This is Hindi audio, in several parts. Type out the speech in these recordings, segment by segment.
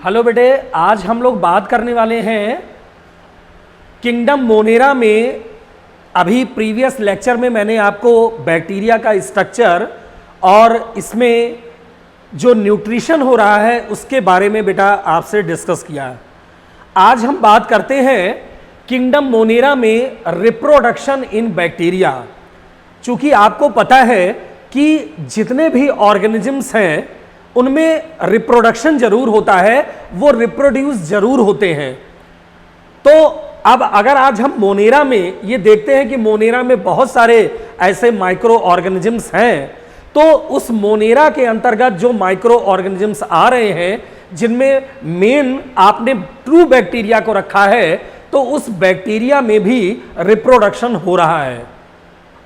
हेलो बेटे, आज हम लोग बात करने वाले हैं किंगडम मोनेरा में। अभी प्रीवियस लेक्चर में मैंने आपको बैक्टीरिया का स्ट्रक्चर और इसमें जो न्यूट्रिशन हो रहा है उसके बारे में बेटा आपसे डिस्कस किया। आज हम बात करते हैं किंगडम मोनेरा में रिप्रोडक्शन इन बैक्टीरिया। चूंकि आपको पता है कि जितने भी ऑर्गेनिजम्स हैं उनमें रिप्रोडक्शन जरूर होता है, वो रिप्रोड्यूस जरूर होते हैं। तो अब अगर आज हम मोनेरा में ये देखते हैं कि मोनेरा में बहुत सारे ऐसे माइक्रो ऑर्गेनिजम्स हैं, तो उस मोनेरा के अंतर्गत जो माइक्रो ऑर्गेनिजम्स आ रहे हैं जिनमें मेन आपने ट्रू बैक्टीरिया को रखा है, तो उस बैक्टीरिया में भी रिप्रोडक्शन हो रहा है।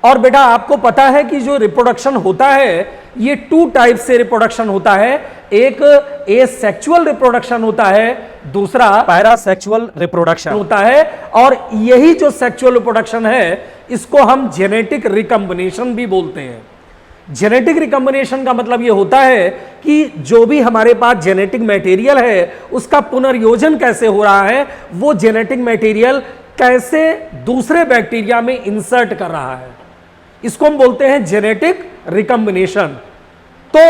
और बेटा आपको पता है कि जो रिप्रोडक्शन होता है ये टू टाइप से रिप्रोडक्शन होता है। एक एसेक्सुअल रिप्रोडक्शन होता है, दूसरा पैरासेक्सुअल रिप्रोडक्शन होता है। और यही जो सेक्सुअल रिप्रोडक्शन है इसको हम जेनेटिक रिकम्बिनेशन भी बोलते हैं। जेनेटिक रिकम्बिनेशन का मतलब ये होता है कि जो भी हमारे पास जेनेटिक मटेरियल है उसका पुनर्योजन कैसे हो रहा है, वो जेनेटिक मटेरियल कैसे दूसरे बैक्टीरिया में इंसर्ट कर रहा है, इसको हम बोलते हैं जेनेटिक रिकम्बिनेशन। तो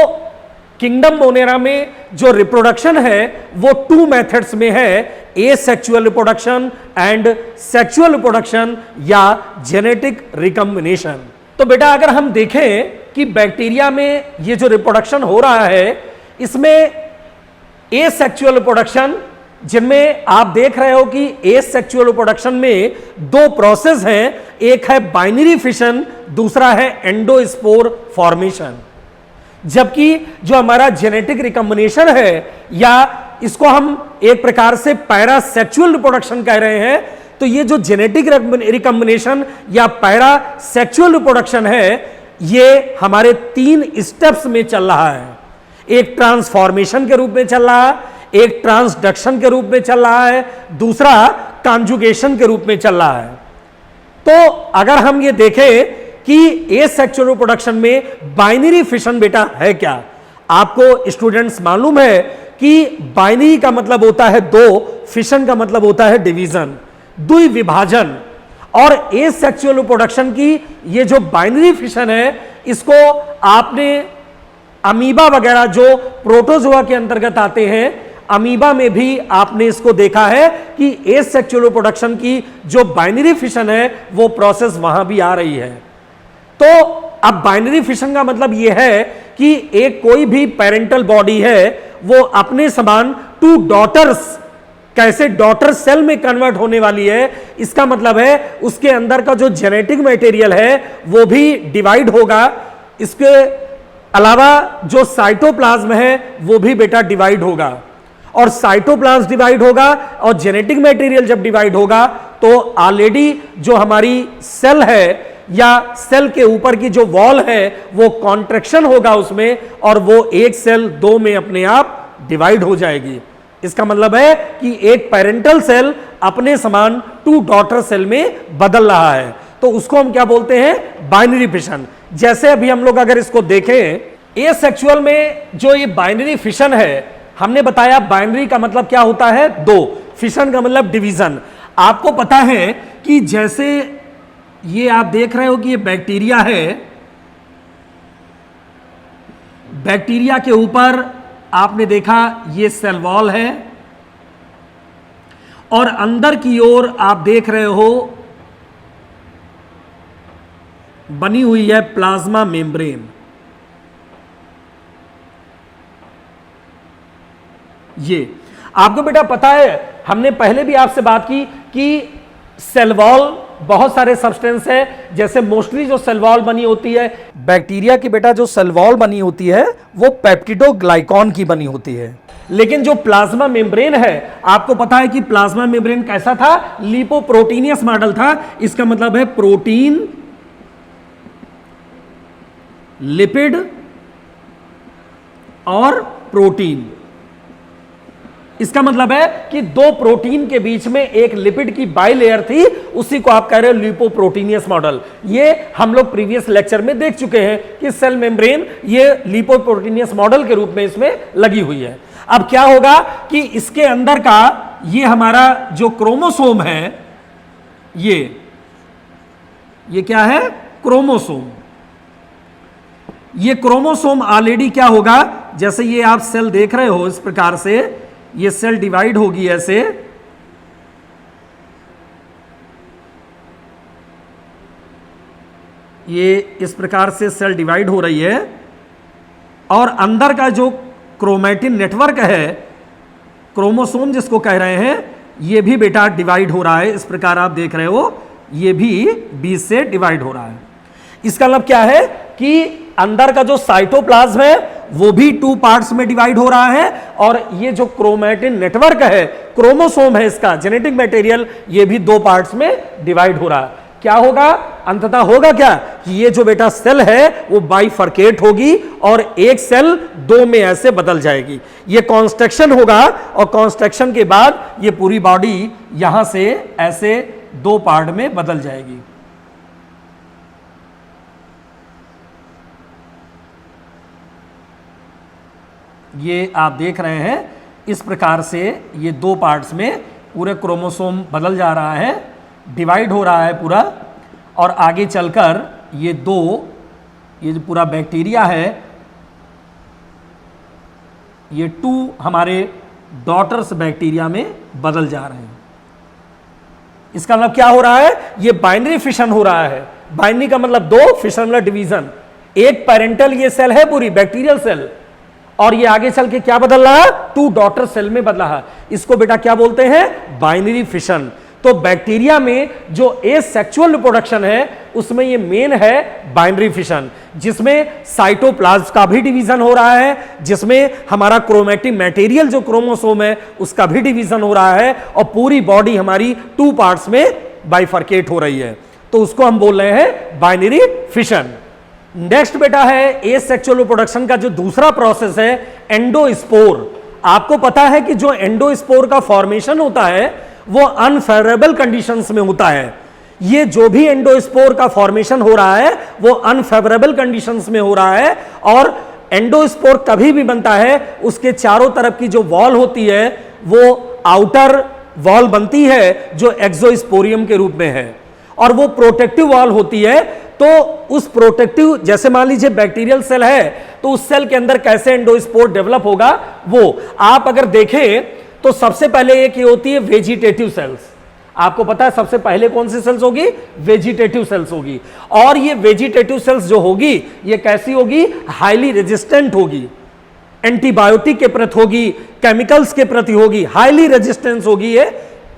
किंगडम मोनेरा में जो रिप्रोडक्शन है वो टू मेथड्स में है, asexual reproduction and sexual reproduction या जेनेटिक रिकम्बिनेशन। तो बेटा अगर हम देखें कि बैक्टीरिया में ये जो रिप्रोडक्शन हो रहा है इसमें एसेक्सुअल रिप्रोडक्शन, जिनमें आप देख रहे हो कि एसेक्सुअल रिप्रोडक्शन में दो प्रोसेस हैं, एक है बाइनरी फिशन, दूसरा है एंडोस्पोर फॉर्मेशन। जबकि जो हमारा जेनेटिक रिकम्बिनेशन है या इसको हम एक प्रकार से पैरासेक्सुअल रिप्रोडक्शन कह रहे हैं, तो ये जो जेनेटिक रिकम्बिनेशन या पैरासेक्सुअल रिप्रोडक्शन है ये हमारे तीन स्टेप्स में चल रहा है। एक ट्रांसफॉर्मेशन के रूप में चल रहा है, एक ट्रांसडक्शन के रूप में चल रहा है, दूसरा कॉन्जुगेशन के रूप में चल रहा है। तो अगर हम ये देखें कि एसेक्सुअल रिप्रोडक्शन में बाइनरी फिशन बेटा है क्या, आपको स्टूडेंट्स मालूम है कि बाइनरी का मतलब होता है दो, फिशन का मतलब होता है डिवीजन, द्विविभाजन। और एसेक्सुअल रिप्रोडक्शन की ये जो बाइनरी फिशन है इसको आपने अमीबा वगैरह जो प्रोटोजोआ के अंतर्गत आते हैं, अमीबा में भी आपने इसको देखा है कि एसेक्सुअल रिप्रोडक्शन की जो बाइनरी फिशन है वो प्रोसेस वहां भी आ रही है। तो अब बाइनरी फिशन का मतलब यह है कि एक कोई भी पेरेंटल बॉडी है वो अपने समान टू डॉटर्स कैसे डॉटर सेल में कन्वर्ट होने वाली है, इसका मतलब है उसके अंदर का जो जेनेटिक मटेरियल है वो भी डिवाइड होगा। इसके अलावा जो साइटोप्लाज्म है वो भी बेटा डिवाइड होगा, और साइटोप्लाज्म डिवाइड होगा और जेनेटिक मटेरियल जब डिवाइड होगा तो ऑलरेडी जो हमारी सेल है या सेल के ऊपर की जो वॉल है वो कॉन्ट्रैक्शन होगा उसमें, और वो एक सेल दो में अपने आप डिवाइड हो जाएगी। इसका मतलब है कि एक पेरेंटल सेल अपने समान टू डॉटर सेल में बदल रहा है, तो उसको हम क्या बोलते हैं, बाइनरी फिशन। जैसे अभी हम लोग अगर इसको देखें एसेक्सुअल में जो ये बाइनरी फिशन है, हमने बताया बाइनरी का मतलब क्या होता है, दो, फिशन का मतलब डिवीजन। आपको पता है कि जैसे ये आप देख रहे हो कि ये बैक्टीरिया है, बैक्टीरिया के ऊपर आपने देखा ये सेल वॉल है और अंदर की ओर आप देख रहे हो बनी हुई है प्लाज्मा मेम्ब्रेन। ये आपको बेटा पता है, हमने पहले भी आपसे बात की कि सेल वॉल बहुत सारे सब्सटेंस है, जैसे मोस्टली जो सेल वॉल बनी होती है बैक्टीरिया की बेटा जो सेल वॉल बनी होती है वो पेप्टिडोग्लाइकॉन की बनी होती है। लेकिन जो प्लाज्मा मेम्ब्रेन है, आपको पता है कि प्लाज्मा मेम्ब्रेन कैसा था, लिपोप्रोटीनियस मॉडल था। इसका मतलब है प्रोटीन, लिपिड और प्रोटीन। इसका मतलब है कि दो प्रोटीन के बीच में एक लिपिड की बाइलेयर थी, उसी को आप कह रहे हो लिपोप्रोटीनियस मॉडल। ये हम लोग प्रीवियस लेक्चर में देख चुके हैं कि सेल मेम्ब्रेन ये लिपोप्रोटीनियस मॉडल के रूप में इसमें लगी हुई है। अब क्या होगा कि इसके अंदर का ये हमारा जो क्रोमोसोम है, ये क्या है, क्रोमोसोम। ये क्रोमोसोम ऑलरेडी क्या होगा, जैसे ये आप सेल देख रहे हो, इस प्रकार से ये सेल डिवाइड होगी ऐसे, ये इस प्रकार से सेल डिवाइड हो रही है और अंदर का जो क्रोमैटिन नेटवर्क है, क्रोमोसोम जिसको कह रहे हैं, ये भी बेटा डिवाइड हो रहा है। इस प्रकार आप देख रहे हो, ये भी बीच से डिवाइड हो रहा है। इसका मतलब क्या है कि अंदर का जो साइटोप्लाज्म है वो भी 2 पार्ट्स में डिवाइड हो रहा है और ये जो क्रोमैटिन नेटवर्क है, क्रोमोसोम है इसका जेनेटिक मटेरियल, ये भी 2 पार्ट्स में डिवाइड हो रहा है। क्या होगा, अंततः होगा क्या कि ये जो बेटा सेल है वो बाइफर्केट होगी और एक सेल 2 में ऐसे बदल जाएगी। ये कॉन्स्ट्रक्शन होगा और कॉन्स्ट्रक्शन के बाद ये पूरी बॉडी यहां से ऐसे 2 पार्ट में बदल जाएगी। ये आप देख रहे हैं, इस प्रकार से ये 2 पार्ट्स में पूरे क्रोमोसोम बदल जा रहा है, डिवाइड हो रहा है पूरा, और आगे चलकर ये जो पूरा बैक्टीरिया है, ये 2 हमारे डॉटर्स बैक्टीरिया में बदल जा रहे हैं। इसका मतलब क्या हो रहा है, ये बाइनरी फिशन हो रहा है। बाइनरी का मतलब 2, फिशन मतलब डिवीजन। एक पेरेंटल ये सेल है पूरी बैक्टीरियल सेल, और ये आगे चल के क्या बदल रहा है, 2 डॉटर सेल में बदला है। इसको बेटा क्या बोलते हैं, बाइनरी फिशन। तो बैक्टीरिया में जो एसेक्सुअल रिप्रोडक्शन है उसमें ये मेन है बाइनरी फिशन, जिसमें साइटोप्लाज्म का भी डिवीजन हो रहा है, जिसमें हमारा क्रोमैटिक मटेरियल जो क्रोमोसोम है उसका भी डिवीजन हो रहा है और पूरी बॉडी हमारी 2 पार्ट्स में बाइफर्केट हो रही है। तो उसको हम बोल रहे हैं बाइनरी फिशन। नेक्स्ट बेटा है एसेक्सुअल रिप्रोडक्शन का जो दूसरा प्रोसेस है, एंडोस्पोर। आपको पता है कि जो एंडोस्पोर का फॉर्मेशन होता है वो अनफेवरेबल कंडीशंस में होता है। ये जो भी एंडोस्पोर का फॉर्मेशन हो रहा है वो अनफेवरेबल कंडीशंस में हो रहा है, और एंडोस्पोर कभी भी बनता है उसके चारों तरफ की जो वॉल होती है वो आउटर वॉल बनती है जो एक्सोस्पोरियम के रूप में है, और वो प्रोटेक्टिव वॉल होती है। तो उस प्रोटेक्टिव, जैसे मान लीजिए बैक्टीरियल सेल है तो उस सेल के अंदर कैसे एंडोस्पोर डेवलप होगा, वो आप अगर देखें तो सबसे पहले एक ये होती है वेजिटेटिव सेल्स। आपको पता है सबसे पहले कौन सी सेल्स होगी, वेजिटेटिव सेल्स होगी। और ये वेजिटेटिव सेल्स जो होगी ये कैसी होगी, हाईली रेजिस्टेंट होगी, एंटीबायोटिक के प्रति होगी, केमिकल्स के प्रति होगी, हाईली रेजिस्टेंस होगी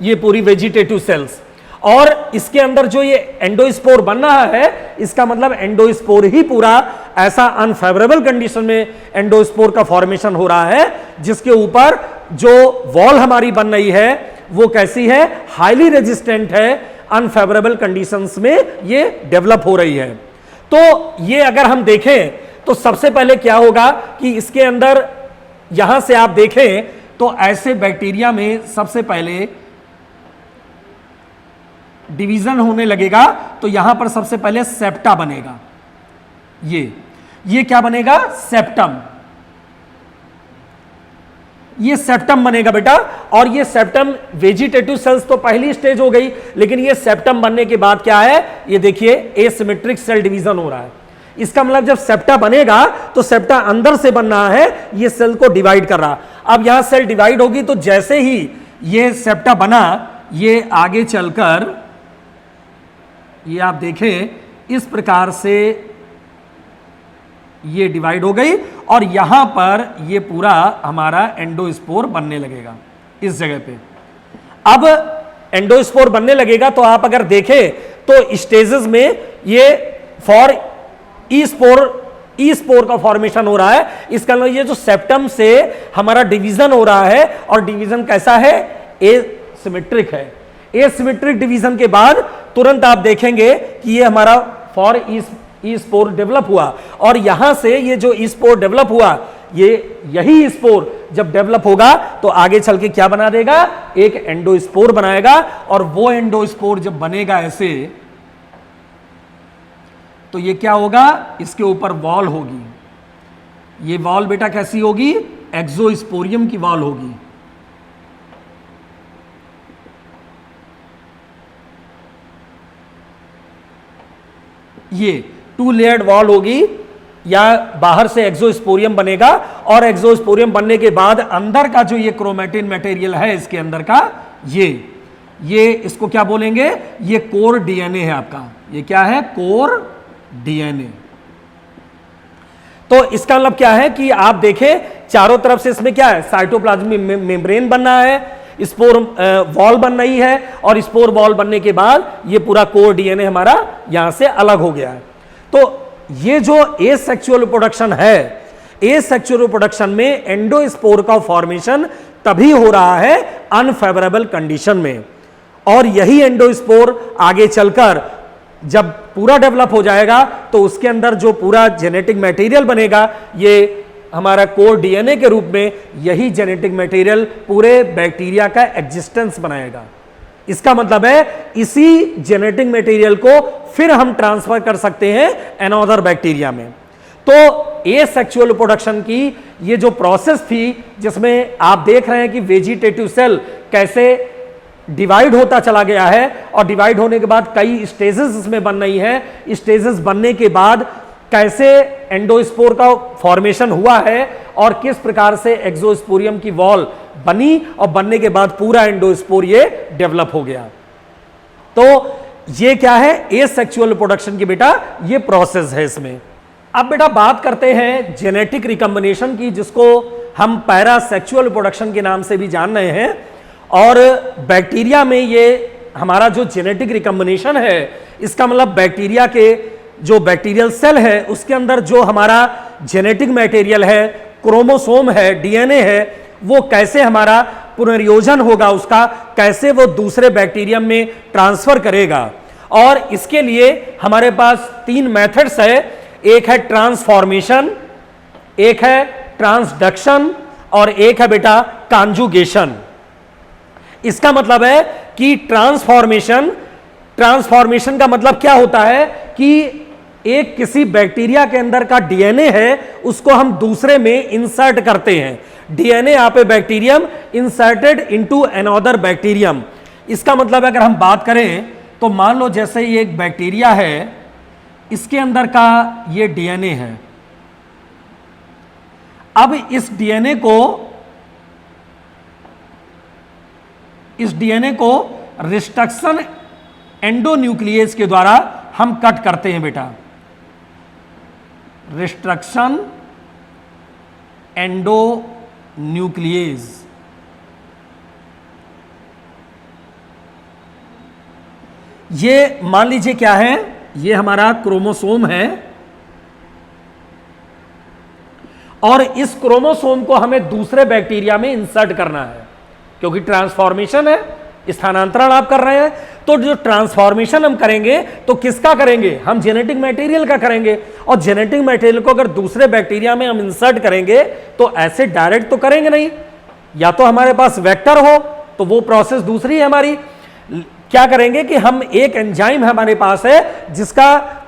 ये पूरी वेजिटेटिव सेल्स। और इसके अंदर जो ये एंडोस्पोर बन रहा है, इसका मतलब एंडोस्पोर ही पूरा ऐसा अनफेवरेबल कंडीशन में एंडोस्पोर का फॉर्मेशन हो रहा है, जिसके ऊपर जो वॉल हमारी बन रही है वो कैसी है, हाईली रेजिस्टेंट है, अनफेवरेबल कंडीशंस में ये डेवलप हो रही है। तो ये अगर हम देखें तो सबसे पहले क्या होगा कि इसके अंदर यहां से आप देखें तो ऐसे बैक्टीरिया में सबसे पहले डिवीजन होने लगेगा। तो यहां पर सबसे पहले सेप्टा बनेगा, ये क्या बनेगा, सेप्टम। ये सेप्टम बनेगा बेटा, और ये सेप्टम वेजिटेटिव सेल्स तो पहली स्टेज हो गई, लेकिन ये सेप्टम बनने के बाद क्या है, ये देखिए एसिमेट्रिक सेल डिवीजन हो रहा है। इसका मतलब जब सेप्टा बनेगा तो सेप्टा अंदर से बन रहा है, ये सेल को डिवाइड कर रहा। अब यहां सेल डिवाइड होगी तो जैसे ही ये सेप्टा बना, ये आगे चलकर ये आप देखें इस प्रकार से ये डिवाइड हो गई और यहां पर ये पूरा हमारा एंडोस्पोर बनने लगेगा इस जगह पे। अब एंडोस्पोर बनने लगेगा तो आप अगर देखें तो स्टेजेस में ये फॉर ई स्पोर का फॉर्मेशन हो रहा है। इसका मतलब ये जो सेप्टम से हमारा डिवीजन हो रहा है, और डिवीजन कैसा है, एसिमेट्रिक है। एसिमेट्रिक डिवीजन के बाद तुरंत आप देखेंगे कि ये हमारा फॉर ई स्पोर डेवलप हुआ, और यहां से ये जो ई स्पोर डेवलप हुआ यही स्पोर जब डेवलप होगा तो आगे चल के क्या बना देगा, एक एंडोस्पोर बनाएगा। और वो एंडोस्पोर जब बनेगा ऐसे, तो ये क्या होगा, इसके ऊपर वॉल होगी। ये वॉल बेटा कैसी होगी, एक्सोस्पोरियम की वॉल होगी। ये 2 लेयर्ड वॉल होगी, या बाहर से एक्सोस्पोरियम बनेगा, और एक्सोस्पोरियम बनने के बाद अंदर का जो ये क्रोमैटिन मटेरियल है इसके अंदर का, ये इसको क्या बोलेंगे, ये कोर डीएनए है आपका। ये क्या है, कोर डीएनए। तो इसका मतलब क्या है कि आप देखें चारों तरफ से इसमें क्या है, साइटोप्लाज्मिक मेम्ब्रेन बनना है, स्पोर वॉल बन रही है, और स्पोर वॉल बनने के बाद ये पूरा कोर डीएनए हमारा यहां से अलग हो गया है। तो ये जो एसेक्सुअल रिप्रोडक्शन है, एसेक्सुअल रिप्रोडक्शन में एंडोस्पोर का फॉर्मेशन तभी हो रहा है अनफेवरेबल कंडीशन में, और यही एंडोस्पोर आगे चलकर जब पूरा डेवलप हो जाएगा तो उसके अंदर जो पूरा जेनेटिक मटेरियल बनेगा, ये हमारा कोर डीएनए के रूप में, यही जेनेटिक मटेरियल पूरे बैक्टीरिया का एग्जिस्टेंस बनाएगा। इसका मतलब है इसी जेनेटिक मटेरियल को फिर हम ट्रांसफर कर सकते हैं अनदर बैक्टीरिया में। तो एसेक्सुअल रिप्रोडक्शन की ये जो प्रोसेस थी, जिसमें आप देख रहे हैं कि वेजिटेटिव सेल कैसे डिवाइड होता चला गया है, और डिवाइड होने के बाद कई स्टेजेस इसमें बन रही हैं। स्टेजेस बनने के बाद कैसे एंडोस्पोर का फॉर्मेशन हुआ है, और किस प्रकार से एक्सोस्पोरियम की वॉल बनी, और बनने के बाद पूरा एंडोस्पोर ये डेवलप हो गया। तो ये क्या है, एसेक्सुअल रिप्रोडक्शन की बेटा ये प्रोसेस है इसमें। अब बेटा बात करते हैं जेनेटिक रिकॉम्बिनेशन की, जिसको हम पैरासेक्सुअल रिप्रोडक्शन के नाम से भी जान रहे हैं। और बैक्टीरिया में ये हमारा जो जेनेटिक रिकॉम्बिनेशन है, इसका मतलब बैक्टीरिया के जो बैक्टीरियल सेल है उसके अंदर जो हमारा जेनेटिक मटेरियल है, क्रोमोसोम है, डीएनए है, वो कैसे हमारा पुनर्योजन होगा, उसका कैसे वो दूसरे बैक्टीरियम में ट्रांसफर करेगा। और इसके लिए हमारे पास 3 मेथड्स है, एक है ट्रांसफॉर्मेशन, एक है ट्रांसडक्शन, और एक है बेटा कॉन्जुगेशन। इसका मतलब है कि ट्रांसफॉर्मेशन का मतलब क्या होता है कि एक किसी बैक्टीरिया के अंदर का डीएनए है, उसको हम दूसरे में इंसर्ट करते हैं। डीएनए आप ए bacterium inserted into another bacterium. इसका मतलब अगर हम बात करें तो मान लो जैसे ये एक बैक्टीरिया है, इसके अंदर का ये डीएनए है। अब इस डीएनए को रिस्ट्रक्शन एंडोन्यूक्लियस के द्वारा हम कट करते हैं बेटा। रिस्ट्रक्शन एंडोन्यूक्लियस, ये मान लीजिए क्या है, ये हमारा क्रोमोसोम है, और इस क्रोमोसोम को हमें दूसरे बैक्टीरिया में इंसर्ट करना है, क्योंकि ट्रांसफॉर्मेशन है, स्थानांतरण आप कर रहे हैं। तो जो ट्रांसफॉर्मेशन हम करेंगे तो किसका करेंगे, हम जेनेटिक मटेरियल का करेंगे। और जेनेटिक मटेरियल को अगर दूसरे बैक्टीरिया में हम इंसर्ट करेंगे तो ऐसे डायरेक्ट तो करेंगे नहीं, या तो हमारे पास वेक्टर हो तो वो प्रोसेस दूसरी है हमारी। क्या करेंगे कि हम एक एंजाइम हमारे पास है जिसका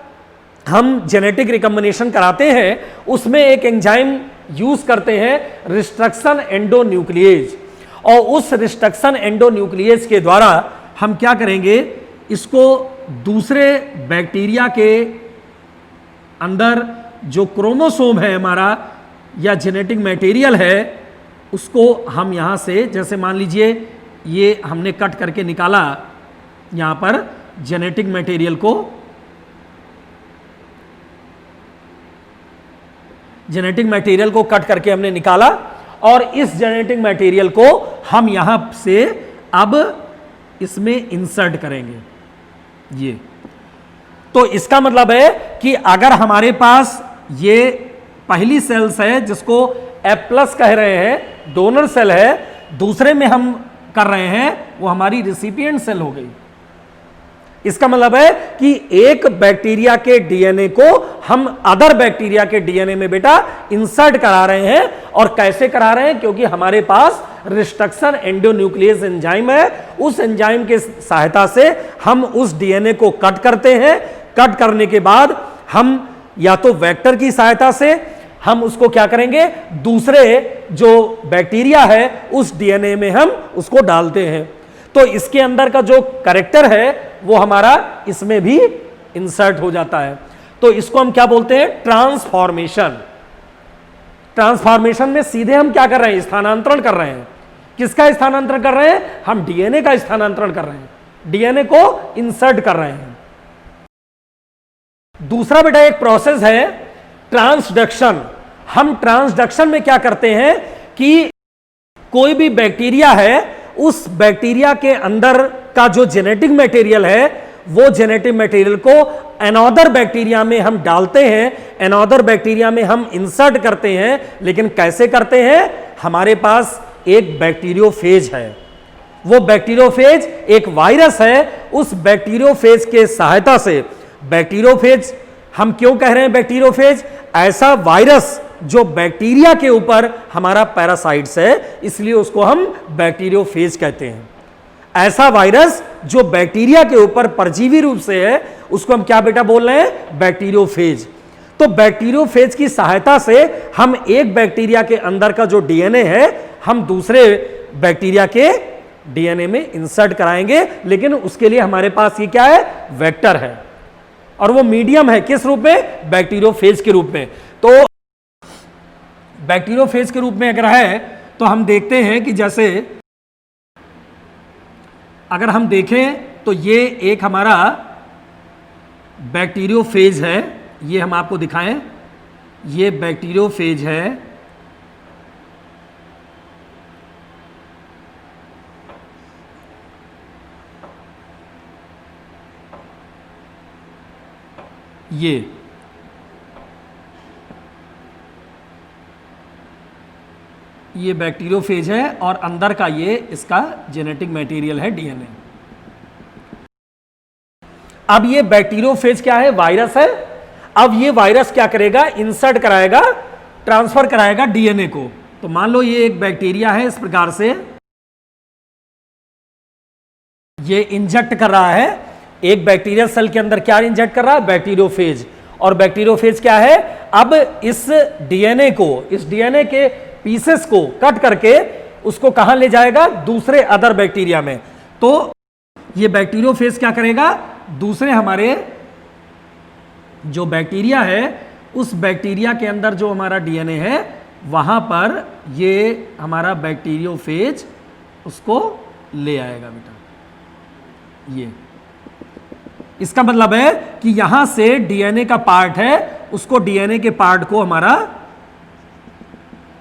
हम जेनेटिक रिकॉम्बिनेशन कराते हैं, उसमें एक एंजाइम यूज करते हैं रिस्ट्रक्शन एंडोन्यूक्लियेज, और उस रिस्ट्रक्शन एंडोन्यूक्लियस के द्वारा हम क्या करेंगे, इसको दूसरे बैक्टीरिया के अंदर जो क्रोमोसोम है हमारा या जेनेटिक मटेरियल है, उसको हम यहाँ से, जैसे मान लीजिए ये हमने कट करके निकाला यहाँ पर जेनेटिक मटेरियल को, जेनेटिक मटेरियल को कट करके हमने निकाला, और इस जेनेटिक मटेरियल को हम यहां से अब इसमें इंसर्ट करेंगे। ये तो इसका मतलब है कि अगर हमारे पास ये पहली सेल्स है जिसको F+ कह रहे हैं, डोनर सेल है, दूसरे में हम कर रहे हैं वो हमारी रिसिपिएंट सेल हो गई। इसका मतलब है कि एक बैक्टीरिया के डीएनए को हम अदर बैक्टीरिया के डीएनए में बेटा इंसर्ट करा रहे हैं। और कैसे करा रहे हैं? क्योंकि हमारे पास रिस्ट्रक्शन एंडोन्यूक्लियस एंजाइम है, उस एंजाइम के सहायता से हम उस डीएनए को कट करते हैं। कट करने के बाद हम या तो वेक्टर की सहायता से हम उसको क्या करेंगे, दूसरे जो बैक्टीरिया है उस डीएनए में हम उसको डालते हैं। तो इसके अंदर का जो कैरेक्टर है वो हमारा इसमें भी इंसर्ट हो जाता है। तो इसको हम क्या बोलते हैं? ट्रांसफॉर्मेशन। ट्रांसफॉर्मेशन में सीधे हम क्या कर रहे हैं? स्थानांतरण कर रहे हैं। किसका स्थानांतरण कर रहे हैं? हम डीएनए का स्थानांतरण कर रहे हैं, डीएनए को इंसर्ट कर रहे हैं। दूसरा बेटा एक प्रोसेस है ट्रांसडक्शन। हम ट्रांसडक्शन में क्या करते हैं कि कोई भी बैक्टीरिया है, उस बैक्टीरिया के अंदर का जो जेनेटिक मटेरियल है वो जेनेटिक मटेरियल को अनदर बैक्टीरिया में हम डालते हैं, अनदर बैक्टीरिया में हम इंसर्ट करते हैं। लेकिन कैसे करते हैं? हमारे पास एक बैक्टीरियोफेज है, वो बैक्टीरियोफेज एक वायरस है, उस बैक्टीरियोफेज के सहायता से बैक्टीरियोफेज हम क्यों कह रहे हैं बैक्टीरियोफेज? ऐसा वायरस जो बैक्टीरिया के ऊपर हमारा पैरासाइट्स है, इसलिए उसको हम बैक्टीरियोफेज कहते हैं। ऐसा वायरस जो बैक्टीरिया के ऊपर परजीवी रूप से है उसको हम क्या बेटा बोल रहे हैं? बैक्टीरियोफेज। तो बैक्टीरियोफेज की सहायता से हम एक बैक्टीरिया के अंदर का जो डीएनए है हम दूसरे बैक्टीरिया के डीएनए में इंसर्ट कराएंगे। लेकिन उसके लिए हमारे पास ये क्या है? वेक्टर है, और वो मीडियम है। किस रूप में? बैक्टीरियोफेज के रूप में। तो बैक्टीरियोफेज के रूप में अगर है तो हम देखते हैं कि जैसे अगर हम देखें तो ये एक हमारा बैक्टीरियोफेज है, ये हम आपको दिखाएं, ये बैक्टीरियोफेज है। ये बैक्टीरियोफेज है और अंदर का ये इसका जेनेटिक मटेरियल है डीएनए। अब ये बैक्टीरियोफेज क्या है? वायरस है। अब ये वायरस क्या करेगा? इंसर्ट कराएगा, ट्रांसफर कराएगा डीएनए को। तो मान लो ये एक बैक्टीरिया है, इस प्रकार से ये इंजेक्ट कर रहा है। एक बैक्टीरियल सेल के अंदर क्या इंजेक्ट कर रहा है? बैक्टीरियोफेज। और बैक्टीरियोफेज क्या है? अब इस डीएनए को, इस डीएनए के पीसेस को कट करके उसको कहां ले जाएगा? दूसरे अदर बैक्टीरिया में। तो ये बैक्टीरियोफेज क्या करेगा? दूसरे हमारे जो बैक्टीरिया है उस बैक्टीरिया के अंदर जो हमारा डीएनए है वहां पर ये हमारा बैक्टीरियोफेज उसको ले आएगा बेटा। ये इसका मतलब है कि यहां से डीएनए का पार्ट है, उसको डीएनए के पार्ट को हमारा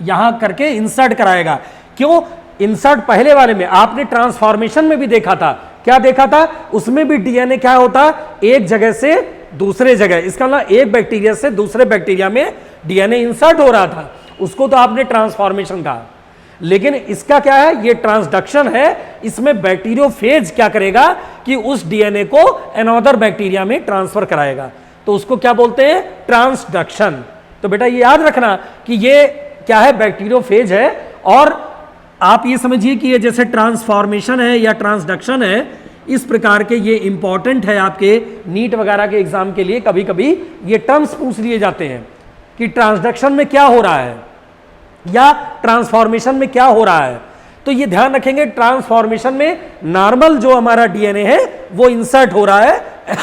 यहां करके इंसर्ट कराएगा। क्यों इंसर्ट? पहले वाले में आपने ट्रांसफॉर्मेशन में भी देखा था। क्या देखा था? उसमें भी डीएनए क्या होता? एक जगह से दूसरे जगह। इसका मतलब एक बैक्टीरिया से दूसरे बैक्टीरिया में डीएनए इंसर्ट हो रहा था, उसको तो आपने ट्रांसफॉर्मेशन कहा। लेकिन इसका क्या है? ये ट्रांसडक्शन है। इसमें बैक्टीरियोफेज क्या करेगा कि उस डीएनए को अनदर बैक्टीरिया में ट्रांसफर कराएगा। तो उसको क्या बोलते हैं? ट्रांसडक्शन। तो बेटा ये याद रखना कि ये क्या है? बैक्टीरियोफेज है। और आप ये समझिए कि ये जैसे ट्रांसफॉर्मेशन है या ट्रांसडक्शन है, इस प्रकार के ये इंपॉर्टेंट है आपके नीट वगैरह के एग्जाम के लिए। कभी कभी ये टर्म्स पूछ लिए जाते हैं कि ट्रांसडक्शन में क्या हो रहा है या ट्रांसफॉर्मेशन में क्या हो रहा है। तो ये ध्यान रखेंगे, ट्रांसफॉर्मेशन में नॉर्मल जो हमारा डीएनए है वो इंसर्ट हो रहा है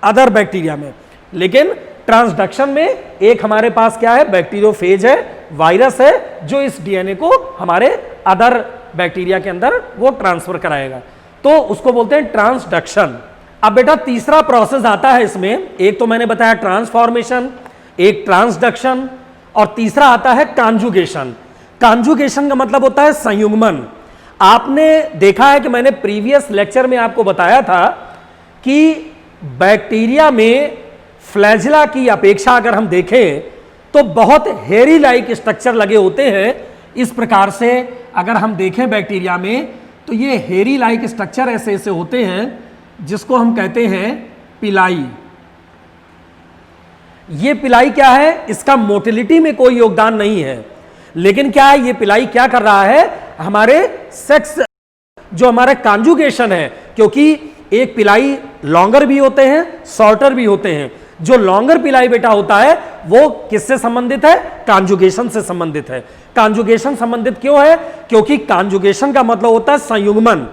अदर बैक्टीरिया में, लेकिन ट्रांसडक्शन में एक हमारे पास क्या है? बैक्टीरियोफेज है, वायरस है, जो इस डीएनए को हमारे अदर बैक्टीरिया के अंदर वो ट्रांसफर कराएगा। तो उसको बोलते हैं ट्रांसडक्शन। अब बेटा तीसरा प्रोसेस आता है इसमें। एक तो मैंने बताया ट्रांसफॉर्मेशन, एक ट्रांसडक्शन, और तीसरा आता है कॉन्जुगेशन। कॉन्जुगेशन का मतलब होता है संयुग्मन। आपने देखा है कि मैंने प्रीवियस लेक्चर में आपको बताया था कि बैक्टीरिया में फ्लैजिला की अपेक्षा अगर हम देखें तो बहुत हेरी लाइक स्ट्रक्चर लगे होते हैं। इस प्रकार से अगर हम देखें बैक्टीरिया में तो ये हेरी लाइक स्ट्रक्चर ऐसे ऐसे होते हैं। जिसको हम कहते हैं पिलाई। ये पिलाई क्या है, इसका मोटिलिटी में कोई योगदान नहीं है, लेकिन क्या है, ये पिलाई क्या कर रहा है, हमारे सेक्स जो हमारा कॉन्जुगेशन है, क्योंकि एक पिलाई लॉन्गर भी होते हैं, शॉर्टर भी होते हैं। जो लॉन्गर पिलाई बेटा होता है वो किससे संबंधित है, कॉन्जुगेशन से संबंधित है। कॉन्जुगेशन संबंधित क्यों है, क्योंकि कॉन्जुगेशन का मतलब होता है संयुग्मन।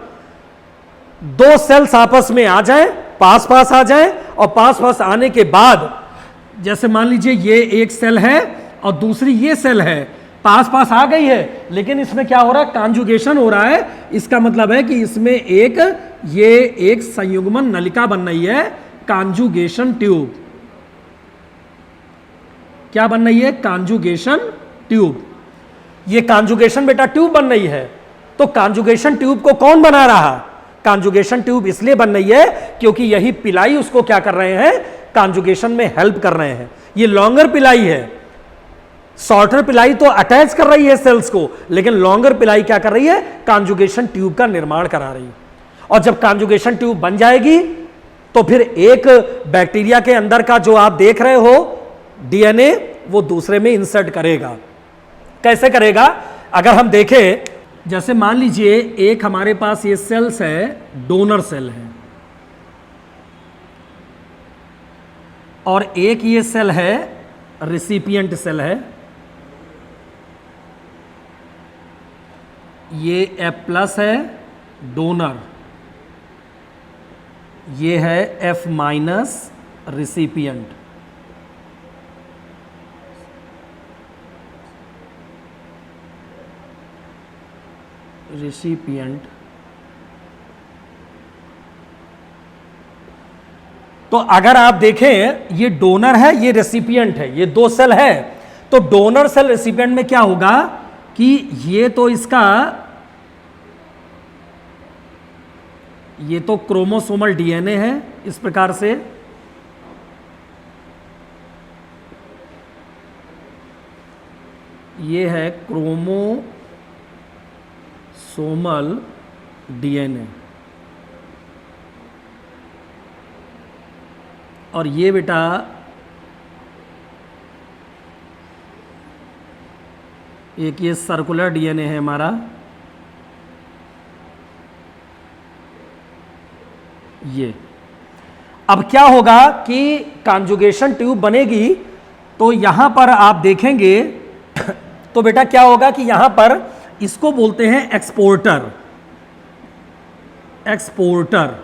दो सेल्स आपस में आ जाएं, पास पास आ जाएं, और पास पास आने के बाद जैसे मान लीजिए ये एक सेल है और दूसरी ये सेल है, पास पास आ गई है, लेकिन इसमें क्या हो रहा है, कॉन्जुगेशन हो रहा है। इसका मतलब है कि इसमें ये एक संयुग्मन नलिका बन रही है, कॉन्जुगेशन ट्यूब। क्या बन रही है, कॉन्जुगेशन ट्यूब। ये कॉन्जुगेशन बेटा ट्यूब बन रही है। तो कॉन्जुगेशन ट्यूब को कौन बना रहा, कॉन्जुगेशन ट्यूब इसलिए बन रही है क्योंकि यही पिलाई उसको क्या कर रहे हैं, कॉन्जुगेशन में हेल्प कर रहे हैं। ये लॉन्गर पिलाई है, शॉर्टर पिलाई तो अटैच कर रही है सेल्स को, लेकिन लॉन्गर पिलाई क्या कर रही है, कॉन्जुगेशन ट्यूब का निर्माण करा रही है। और जब कॉन्जुगेशन ट्यूब बन जाएगी तो फिर एक बैक्टीरिया के अंदर का जो आप देख रहे हो डीएनए, वो दूसरे में इंसर्ट करेगा। कैसे करेगा, अगर हम देखें, जैसे मान लीजिए एक हमारे पास ये सेल्स है, डोनर सेल है, और एक ये सेल है रिसिपिएंट सेल है। ये F+ है डोनर, ये है F- रिसिपिएंट। रिसिपिएंट। तो अगर आप देखें ये डोनर है, ये रेसिपिएंट है, ये दो सेल है, तो डोनर सेल रेसिपिएंट में क्या होगा कि ये तो इसका, ये तो क्रोमोसोमल डीएनए है इस प्रकार से, ये है क्रोमोसोमल डीएनए, और ये बेटा एक ये सर्कुलर डीएनए है हमारा, ये। अब क्या होगा कि कॉन्जुगेशन ट्यूब बनेगी, तो यहां पर आप देखेंगे तो बेटा क्या होगा कि यहां पर इसको बोलते हैं एक्सपोर्टर, एक्सपोर्टर।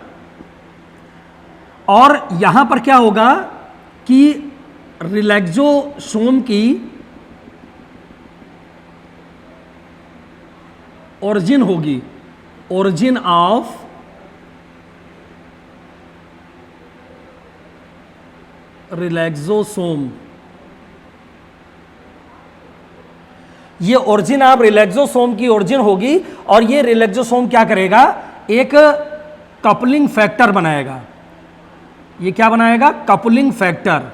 और यहां पर क्या होगा कि रिलैक्सोसोम की ओरिजिन होगी, ओरिजिन ऑफ रिलैक्सोसोम। ये ओरिजिन ऑफ रिलैक्सोसोम की ओरिजिन होगी, और ये रिलैक्सोसोम क्या करेगा, एक कपलिंग फैक्टर बनाएगा। ये क्या बनाएगा, कपलिंग फैक्टर।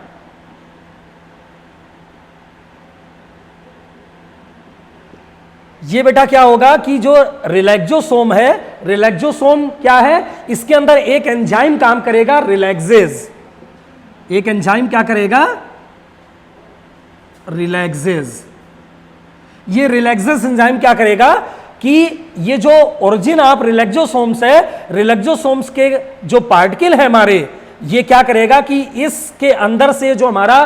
ये बेटा क्या होगा कि जो रिलैक्सोसोम है, रिलैक्सोसोम क्या है, इसके अंदर एक एंजाइम काम करेगा, रिलैक्सेज। एक एंजाइम क्या करेगा, रिलैक्सेज। ये रिलैक्सेज एंजाइम क्या करेगा कि ये जो ओरिजिन ऑफ रिलैक्सोसोम्स है, रिलैक्सोसोम्स के जो पार्टिकल है हमारे, ये क्या करेगा कि इसके अंदर से जो हमारा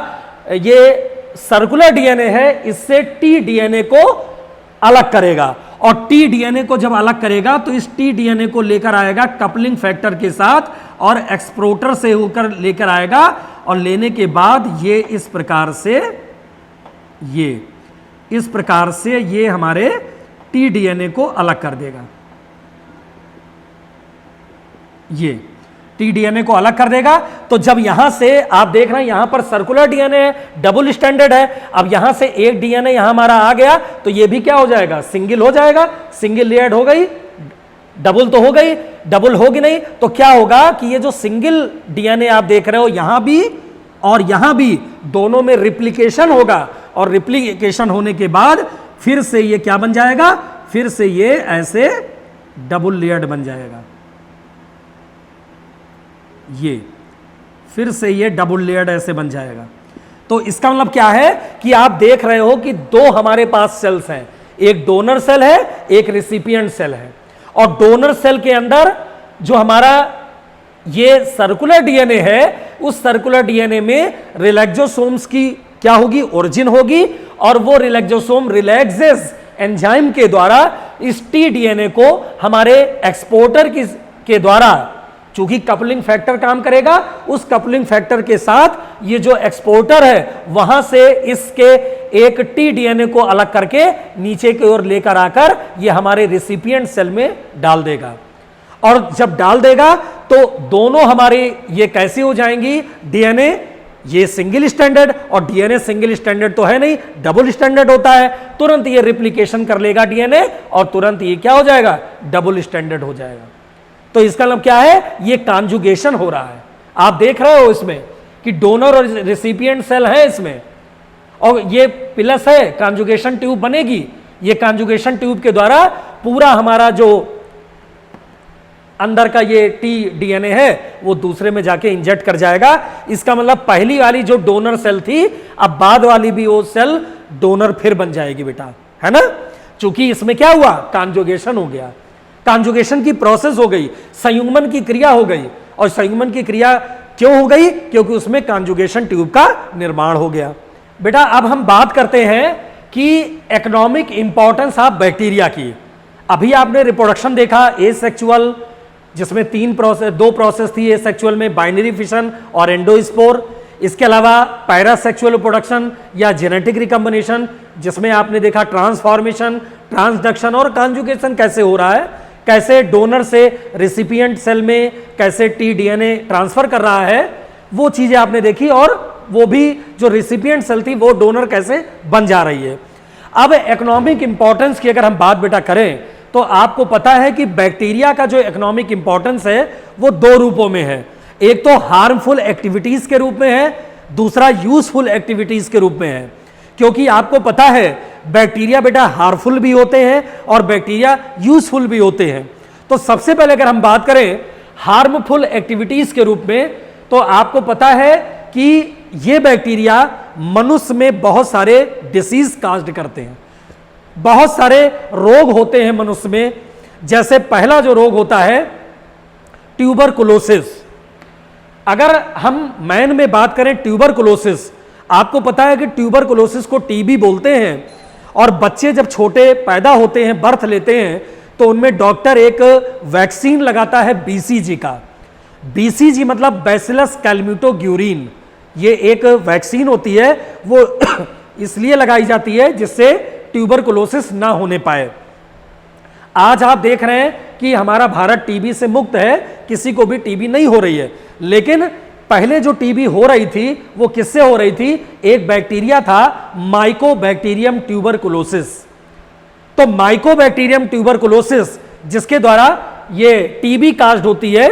ये सर्कुलर डीएनए है, इससे टी डीएनए को अलग करेगा। और टी डीएनए को जब अलग करेगा तो इस टी डीएनए को लेकर आएगा कपलिंग फैक्टर के साथ, और एक्सपोर्टर से होकर लेकर आएगा, और लेने के बाद ये इस प्रकार से, ये इस प्रकार से ये हमारे टी डीएनए को अलग कर देगा। ये टी डीएनए को अलग कर देगा। तो जब यहां से आप देख रहे हैं यहां पर सर्कुलर डीएनए है, डबल स्टैंडर्ड है, अब यहां से एक डीएनए यहां हमारा आ गया, तो ये भी क्या हो जाएगा, सिंगल हो जाएगा। सिंगल लेयर्ड हो गई, डबल तो हो गई, डबल होगी नहीं, तो क्या होगा कि ये जो सिंगल डीएनए आप देख रहे हो यहां भी और यहां भी, दोनों में रिप्लिकेशन होगा, और रिप्लिकेशन होने के बाद फिर से ये क्या बन जाएगा, फिर से ये ऐसे डबल लेयर्ड बन जाएगा। ये फिर से ये डबल लेयर्ड ऐसे बन जाएगा। तो इसका मतलब क्या है कि आप देख रहे हो कि दो हमारे पास सेल्स हैं, एक डोनर सेल है, एक रिसिपिएंट सेल है। और डोनर सेल के अंदर जो हमारा ये सर्कुलर डीएनए है, उस सर्कुलर डीएनए में रिलैक्सोसोम्स की क्या होगी, ओरिजिन होगी, और वो रिलैक्सोसोम रिलैक्सेस एंजाइम के द्वारा इस टी डीएनए को हमारे एक्सपोर्टर के द्वारा, चूंकि कपलिंग फैक्टर काम करेगा, उस कपलिंग फैक्टर के साथ ये जो एक्सपोर्टर है वहां से इसके एक टी डीएनए को अलग करके नीचे की ओर लेकर आकर ये हमारे रिसिपिएंट सेल में डाल देगा। और जब डाल देगा तो दोनों हमारे ये कैसे हो जाएंगी, डीएनए ये सिंगल स्टैंडर्ड और डीएनए सिंगल स्टैंडर्ड तो है नहीं, डबल स्टैंडर्ड होता है। तुरंत ये रिप्लिकेशन कर लेगा डीएनए और तुरंत ये क्या हो जाएगा, डबल स्टैंडर्ड हो जाएगा। तो इसका मतलब क्या है, ये कॉन्जुगेशन हो रहा है। आप देख रहे हो इसमें कि डोनर और रिसिपिएंट सेल है इसमें, और ये प्लस है, कॉन्जुगेशन ट्यूब बनेगी। ये कॉन्जुगेशन ट्यूब के द्वारा पूरा हमारा जो अंदर का ये टी डीएनए है वो दूसरे में जाके इंजेक्ट कर जाएगा। इसका मतलब पहली वाली जो डोनर सेल थी, अब बाद वाली भी वो सेल डोनर फिर बन जाएगी बेटा, है ना। चूंकि इसमें क्या हुआ, कॉन्जुगेशन हो गया, कॉन्जुगेशन की प्रोसेस हो गई, संयुग्मन की क्रिया हो गई। और संयुग्मन की क्रिया क्यों हो गई, क्योंकि उसमें कॉन्जुगेशन ट्यूब का निर्माण हो गया। बेटा अब हम बात करते हैं कि इकोनॉमिक इंपॉर्टेंस ऑफ बैक्टीरिया की। अभी आपने रिप्रोडक्शन देखा, एसेक्सुअल, जिसमें दो प्रोसेस थी एसेक्सुअल में, बाइनरी फिशन और एंडोस्पोर। इसके अलावा पैरासेक्सुअल रिप्रोडक्शन या जेनेटिक रिकम्बिनेशन, जिसमें आपने देखा ट्रांसफॉर्मेशन, ट्रांसडक्शन और कॉन्जुगेशन कैसे हो रहा है, कैसे डोनर से रिसिपिएंट सेल में कैसे टी डीएनए ट्रांसफर कर रहा है, वो चीजें आपने देखी। और वो भी जो रिसिपिएंट सेल थी वो डोनर कैसे बन जा रही है। अब इकोनॉमिक इंपॉर्टेंस की अगर हम बात बेटा करें तो आपको पता है कि बैक्टीरिया का जो इकोनॉमिक इंपॉर्टेंस है वो दो रूपों में है। एक तो हार्मफुल एक्टिविटीज के रूप में है, दूसरा यूजफुल एक्टिविटीज के रूप में है। क्योंकि आपको पता है बैक्टीरिया बेटा हार्मफुल भी होते हैं और बैक्टीरिया यूजफुल भी होते हैं। तो सबसे पहले अगर हम बात करें हार्मफुल एक्टिविटीज के रूप में, तो आपको पता है कि ये बैक्टीरिया मनुष्य में बहुत सारे डिसीज काज करते हैं, बहुत सारे रोग होते हैं मनुष्य में। जैसे पहला जो रोग होता है ट्यूबरकुलोसिस। अगर हम मैन में बात करें ट्यूबरकुलोसिस, आपको पता है कि ट्यूबरकुलोसिस को टीबी बोलते हैं। और बच्चे जब छोटे पैदा होते हैं, बर्थ लेते हैं, तो उनमें डॉक्टर एक वैक्सीन लगाता है बीसीजी का। बीसीजी मतलब बैसिलस कैलम्यूटोग्यूरिन। ये एक वैक्सीन होती है, वो इसलिए लगाई जाती है जिससे ट्यूबरकुलोसिस ना होने पाए। आज आप देख रहे हैं कि हमारा भारत टीबी से मुक्त है, किसी को भी टीबी नहीं हो रही है। लेकिन पहले जो टीबी हो रही थी वो किससे हो रही थी, एक बैक्टीरिया था माइकोबैक्टीरियम ट्यूबरकुलोसिस। तो माइकोबैक्टीरियम ट्यूबरकुलोसिस जिसके द्वारा ये टीबी कास्ट होती है,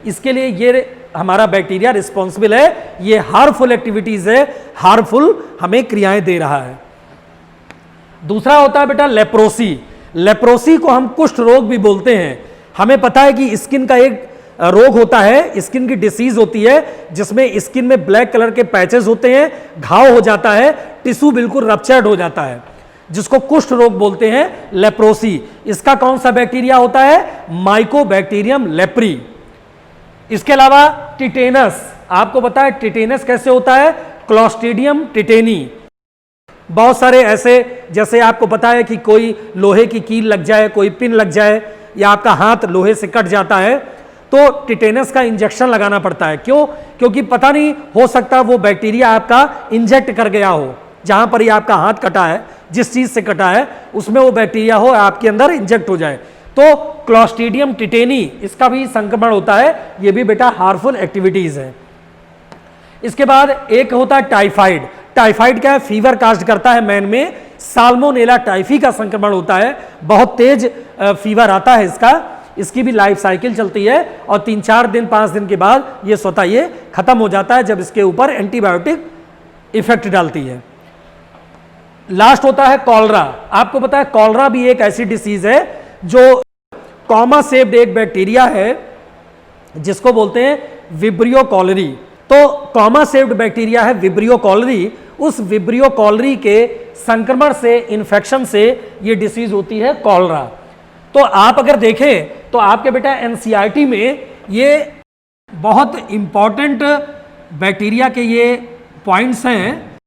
इसके लिए ये हमारा बैक्टीरिया रिस्पॉन्सिबल है। ये हार्मफुल एक्टिविटीज है, हार्मफुल हमें क्रियाएं दे रहा है। दूसरा होता है बेटा लेप्रोसी। लेप्रोसी को हम कुष्ठ रोग भी बोलते हैं। हमें पता है कि स्किन का एक रोग होता है, स्किन की डिसीज होती है, जिसमें स्किन में ब्लैक कलर के पैचेस होते हैं, घाव हो जाता है, टिश्यू बिल्कुल रप्चर्ड हो जाता है, जिसको कुष्ठ रोग बोलते हैं, लेप्रोसी। इसका कौन सा बैक्टीरिया होता है, माइकोबैक्टीरियम लेप्री। इसके अलावा टिटेनस, आपको पता है टिटेनस कैसे होता है, क्लॉस्ट्रीडियम टिटेनी। बहुत सारे ऐसे, जैसे आपको पता है कि कोई लोहे की कील लग जाए, कोई पिन लग जाए, या आपका हाथ लोहे से कट जाता है, तो टिटेनस का इंजेक्शन लगाना पड़ता है। क्यों? क्योंकि पता नहीं, हो सकता वो बैक्टीरिया आपका इंजेक्ट कर गया हो, जहां पर ही आपका हाथ कटा है, जिस चीज से कटा है उसमें वो बैक्टीरिया हो, आपके अंदर इंजेक्ट हो जाए। तो क्लॉस्ट्रीडियम टिटेनी, इसका भी संक्रमण होता है। ये भी बेटा हार्मफुल एक्टिविटीज है। इसके बाद एक होता है टाइफाइड। टाइफाइड क्या है, फीवर कास्ट करता है मैन में। साल्मोनेला टाइफी का संक्रमण होता है, बहुत तेज फीवर आता है इसका। इसकी भी लाइफ साइकिल चलती है और 3-4 दिन 5 दिन के बाद ये स्वतः ये खत्म हो जाता है, जब इसके ऊपर एंटीबायोटिक इफेक्ट डालती है। लास्ट होता है कॉलरा। आपको पता है कॉलरा भी एक ऐसी डिसीज है जो कॉमा शेप्ड एक बैक्टीरिया है, जिसको बोलते हैं विब्रियो कॉलरी। तो कॉमा सेव्ड बैक्टीरिया है विब्रियो कॉलरी, उस विब्रियो कॉलरी के संक्रमण से, इन्फेक्शन से ये डिसीज होती है कॉलरा। तो आप अगर देखें तो आपके बेटा एनसीईआरटी में ये बहुत इंपॉर्टेंट बैक्टीरिया के ये पॉइंट्स हैं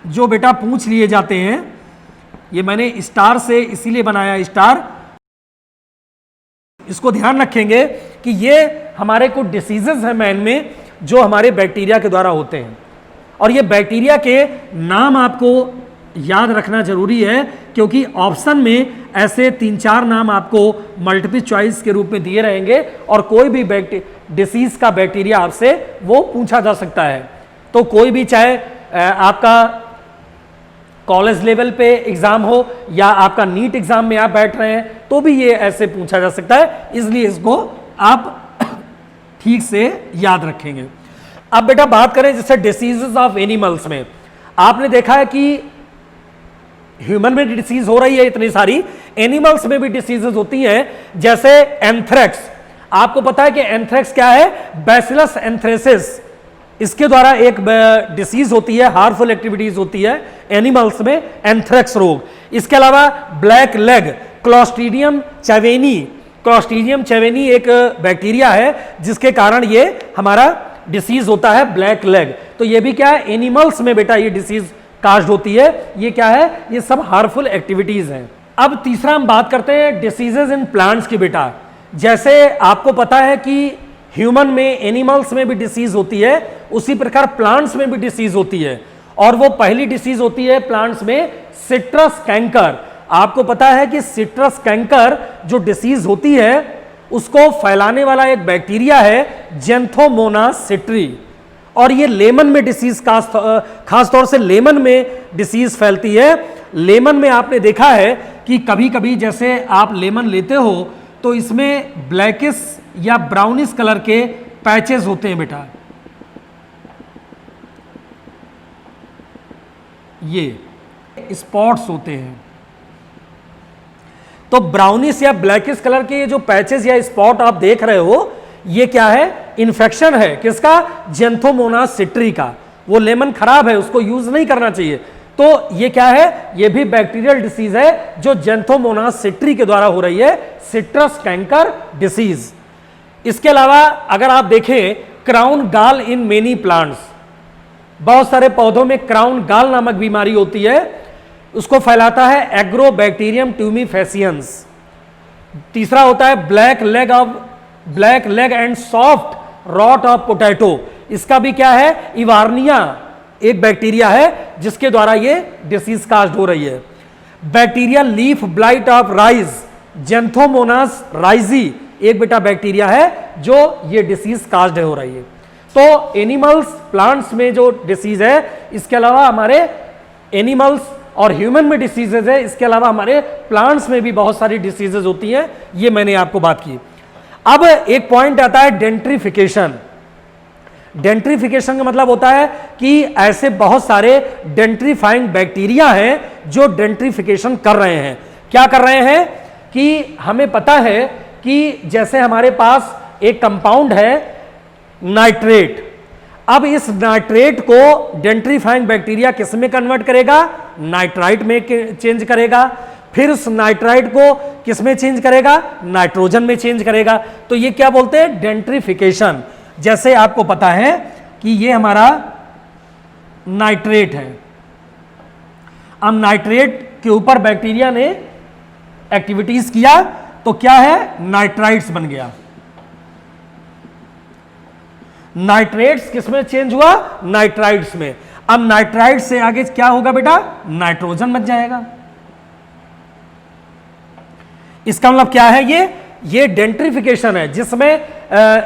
जो बेटा पूछ लिए जाते हैं। ये मैंने स्टार से इसीलिए बनाया स्टार, इसको ध्यान रखेंगे कि ये हमारे कुछ डिसीजेस हैं मैन में जो हमारे बैक्टीरिया के द्वारा होते हैं। और ये बैक्टीरिया के नाम आपको याद रखना जरूरी है, क्योंकि ऑप्शन में ऐसे 3-4 नाम आपको मल्टीपल चॉइस के रूप में दिए रहेंगे और कोई भी डिसीज का बैक्टीरिया आपसे वो पूछा जा सकता है। तो कोई भी, चाहे आपका कॉलेज लेवल पे एग्जाम हो या आपका नीट एग्जाम में आप बैठ रहे हैं, तो भी ये ऐसे पूछा जा सकता है, इसलिए इसको आप ठीक से याद रखेंगे। अब बेटा बात करें जैसे डिसीजेस ऑफ एनिमल्स में, आपने देखा है कि ह्यूमन में डिसीज हो रही है इतनी सारी, एनिमल्स में भी डिसीजेस होती हैं। जैसे एंथ्रेक्स, आपको पता है कि एंथ्रेक्स क्या है? बैसिलस एंथ्रेसिस, इसके द्वारा एक डिसीज होती है, हार्मफुल एक्टिविटीज होती है एनिमल्स में, एंथ्रेक्स रोग। इसके अलावा ब्लैक लेग, क्लॉस्ट्रीडियम चेवेनी, क्लॉस्ट्रीडियम चेवेनी एक बैक्टीरिया है जिसके कारण ये हमारा डिसीज होता है ब्लैक लेग। तो ये भी क्या है? एनिमल्स में बेटा ये डिसीज कास्ट होती है। ये क्या है? ये सब हार्मफुल एक्टिविटीज हैं। अब तीसरा हम बात करते हैं डिसीजेज इन प्लांट्स की बेटा। जैसे आपको पता है कि ह्यूमन में, एनिमल्स में भी डिसीज होती है, उसी प्रकार प्लांट्स में भी डिसीज होती है। और वो पहली डिसीज होती है प्लांट्स में सिट्रस कैंकर। आपको पता है कि सिट्रस कैंकर जो डिसीज होती है उसको फैलाने वाला एक बैक्टीरिया है जेंथोमोनास सिट्री, और ये लेमन में डिसीज खास तौर से लेमन में डिसीज फैलती है। लेमन में आपने देखा है कि कभी कभी जैसे आप लेमन लेते हो तो इसमें ब्लैकिश या ब्राउनिश कलर के पैचेस होते हैं बेटा, ये स्पॉट्स होते हैं। तो ब्राउनिश या ब्लैकिश कलर के ये जो पैचेस या स्पॉट आप देख रहे हो, ये क्या है? इन्फेक्शन है किसका? जेंथोमोनास सिट्री का। वो लेमन खराब है, उसको यूज नहीं करना चाहिए। तो ये क्या है? ये भी बैक्टीरियल डिसीज है जो जेंथोमोनास सिट्री के द्वारा हो रही है, सिट्रस कैंकर डिसीज। इसके अलावा अगर आप देखें क्राउन गाल इन मेनी प्लांट्स, बहुत सारे पौधों में क्राउन गाल नामक बीमारी होती है, उसको फैलाता है एग्रोबैक्टीरियम ट्यूमीफेसियंस। तीसरा होता है black leg and soft rot of potato, इसका भी क्या है? इवार्निया एक बैक्टीरिया है जिसके द्वारा ये डिसीज कास्ट हो रही है। Bacteria leaf blight of rice, Xanthomonas oryzae एक बेटा बैक्टीरिया है जो ये डिसीज कास्ट हो रही है। तो एनिमल्स, प्लांट्स में जो डिसीज है, इसके अलावा हमारे एनिमल्स और ह्यूमन में डिसीजेज है, इसके अलावा हमारे प्लांट्स में भी बहुत सारी डिसीजेज होती हैं। ये मैंने आपको बात की। अब एक पॉइंट आता है डेंट्रीफिकेशन। डेंट्रीफिकेशन का मतलब होता है कि ऐसे बहुत सारे डेंट्रीफाइंग बैक्टीरिया हैं जो डेंट्रीफिकेशन कर रहे हैं। क्या कर रहे हैं कि हमें पता है कि जैसे हमारे पास एक कंपाउंड है नाइट्रेट, अब इस नाइट्रेट को डेंट्रीफाइंग बैक्टीरिया किस में कन्वर्ट करेगा? नाइट्राइट में चेंज करेगा। फिर उस नाइट्राइट को किस में चेंज करेगा? नाइट्रोजन में चेंज करेगा। तो ये क्या बोलते हैं? डेंट्रीफिकेशन। जैसे आपको पता है कि ये हमारा नाइट्रेट है, अब नाइट्रेट के ऊपर बैक्टीरिया ने एक्टिविटीज किया तो क्या है? नाइट्राइट्स बन गया। नाइट्रेट्स किस में चेंज हुआ? नाइट्राइट्स में। अब नाइट्राइट से आगे क्या होगा बेटा? नाइट्रोजन बन जाएगा। इसका मतलब क्या है? ये डेंट्रीफिकेशन है, जिसमें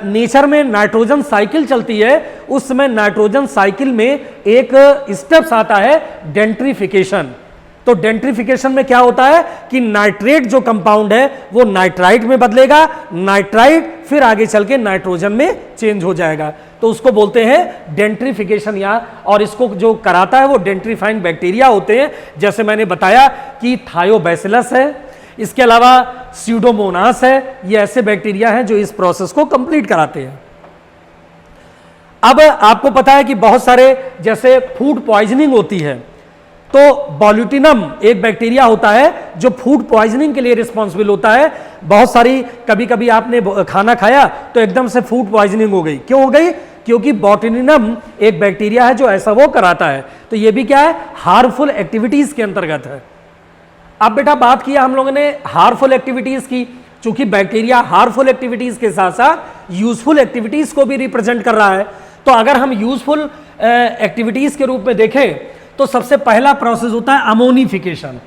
नेचर में नाइट्रोजन साइकिल चलती है, उस समय नाइट्रोजन साइकिल में एक स्टेप्स आता है डेंट्रीफिकेशन। तो डेंट्रीफिकेशन में क्या होता है कि नाइट्रेट जो कंपाउंड है वो नाइट्राइट में बदलेगा, नाइट्राइट फिर आगे चल के नाइट्रोजन में चेंज हो जाएगा। तो उसको बोलते हैं डेंट्रीफिकेशन। और इसको जो कराता है वो डेंट्रीफाइंग बैक्टीरिया होते हैं। जैसे मैंने बताया कि थायोबैसिलस है, इसके अलावा स्यूडोमोनास है, ये ऐसे बैक्टीरिया हैं जो इस प्रोसेस को कंप्लीट कराते हैं। अब आपको पता है कि बहुत सारे जैसे फूड पॉइजनिंग होती है, तो बोल्यूटिनम एक बैक्टीरिया होता है जो फूड पॉइजनिंग के लिए रिस्पॉन्सिबल होता है। बहुत सारी कभी कभी आपने खाना खाया तो एकदम से फूड पॉइजनिंग हो गई, क्यों हो गई? क्योंकि बोट्यूलिनम एक बैक्टीरिया है जो ऐसा वो कराता है। तो ये भी क्या है? हार्मफुल एक्टिविटीज के अंतर्गत है। अब बेटा बात किया हम लोगों ने हार्मफुल एक्टिविटीज की, चूंकि बैक्टीरिया हार्मफुल एक्टिविटीज के साथ साथ यूजफुल एक्टिविटीज को भी रिप्रेजेंट कर रहा है। तो अगर हम यूजफुल एक्टिविटीज के रूप में देखें तो सबसे पहला प्रोसेस होता है अमोनिफिकेशन।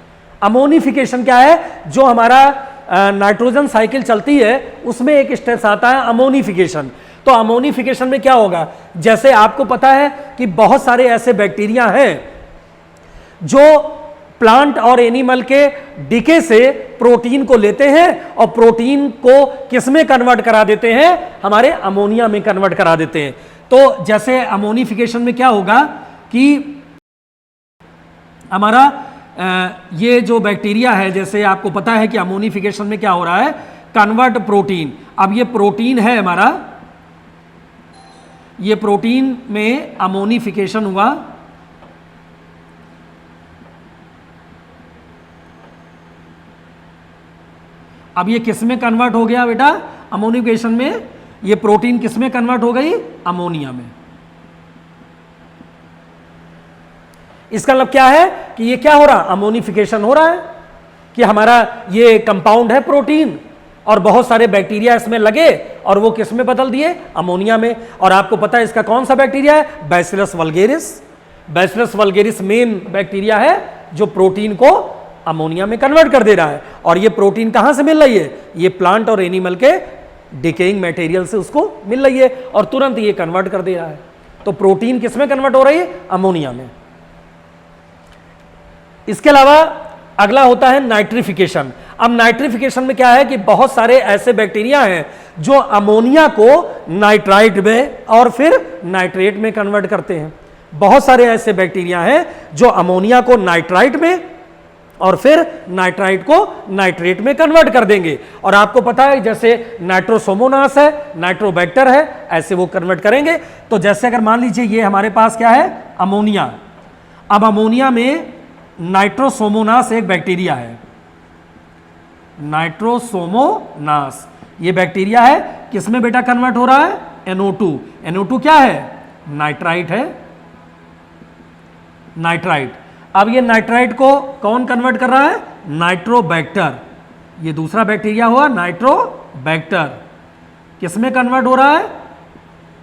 अमोनिफिकेशन क्या है? जो हमारा नाइट्रोजन साइकिल चलती है उसमें एक स्टेप्स आता है अमोनिफिकेशन। तो अमोनिफिकेशन में क्या होगा? जैसे आपको पता है कि बहुत सारे ऐसे बैक्टीरिया हैं जो प्लांट और एनिमल के डीके से प्रोटीन को लेते हैं और प्रोटीन को किस में कन्वर्ट करा देते हैं? हमारे अमोनिया में कन्वर्ट करा देते हैं। तो जैसे अमोनिफिकेशन में क्या होगा कि हमारा ये जो बैक्टीरिया है, जैसे आपको पता है कि अमोनिफिकेशन में क्या हो रहा है? Convert protein. अब ये प्रोटीन है हमारा, ये प्रोटीन में अमोनिफिकेशन हुआ, अब ये किस में कन्वर्ट हो गया बेटा? अमोनिफिकेशन में ये प्रोटीन किस में कन्वर्ट हो गई? अमोनिया में। इसका मतलब क्या है कि ये क्या हो रहा? अमोनिफिकेशन हो रहा है कि हमारा ये कंपाउंड है प्रोटीन और बहुत सारे बैक्टीरिया इसमें लगे और वो किस में बदल दिए? अमोनिया में। और आपको पता है इसका कौन सा बैक्टीरिया है? Bacillus vulgaris. Bacillus vulgaris main bacteria है जो प्रोटीन को अमोनिया में कन्वर्ट कर दे रहा है। और ये प्रोटीन कहां से मिल रही है? ये प्लांट और एनिमल के डिकेइंग मटेरियल से उसको मिल रही है और तुरंत ये कन्वर्ट कर दे रहा है। तो प्रोटीन किस में कन्वर्ट हो रही है? अमोनिया में। इसके अलावा अगला होता है नाइट्रिफिकेशन। अब नाइट्रिफिकेशन में क्या है कि बहुत सारे ऐसे बैक्टीरिया हैं जो अमोनिया को नाइट्राइट में और फिर नाइट्रेट में कन्वर्ट करते हैं। बहुत सारे ऐसे बैक्टीरिया हैं जो अमोनिया को नाइट्राइट में और फिर नाइट्राइट को नाइट्रेट में कन्वर्ट कर देंगे। और आपको पता है जैसे नाइट्रोसोमोनास है, नाइट्रोबैक्टर है, ऐसे वो कन्वर्ट करेंगे। तो जैसे अगर मान लीजिए ये हमारे पास क्या है? अमोनिया। अब अमोनिया में नाइट्रोसोमोनास एक बैक्टीरिया है, नाइट्रोसोमोनास ये बैक्टीरिया है, किसमें बेटा कन्वर्ट हो रहा है? NO2। NO2 क्या है? नाइट्राइट है, नाइट्राइट। अब ये नाइट्राइट को कौन कन्वर्ट कर रहा है? नाइट्रोबैक्टर। ये दूसरा बैक्टीरिया हुआ नाइट्रोबैक्टर, किसमें कन्वर्ट हो रहा है?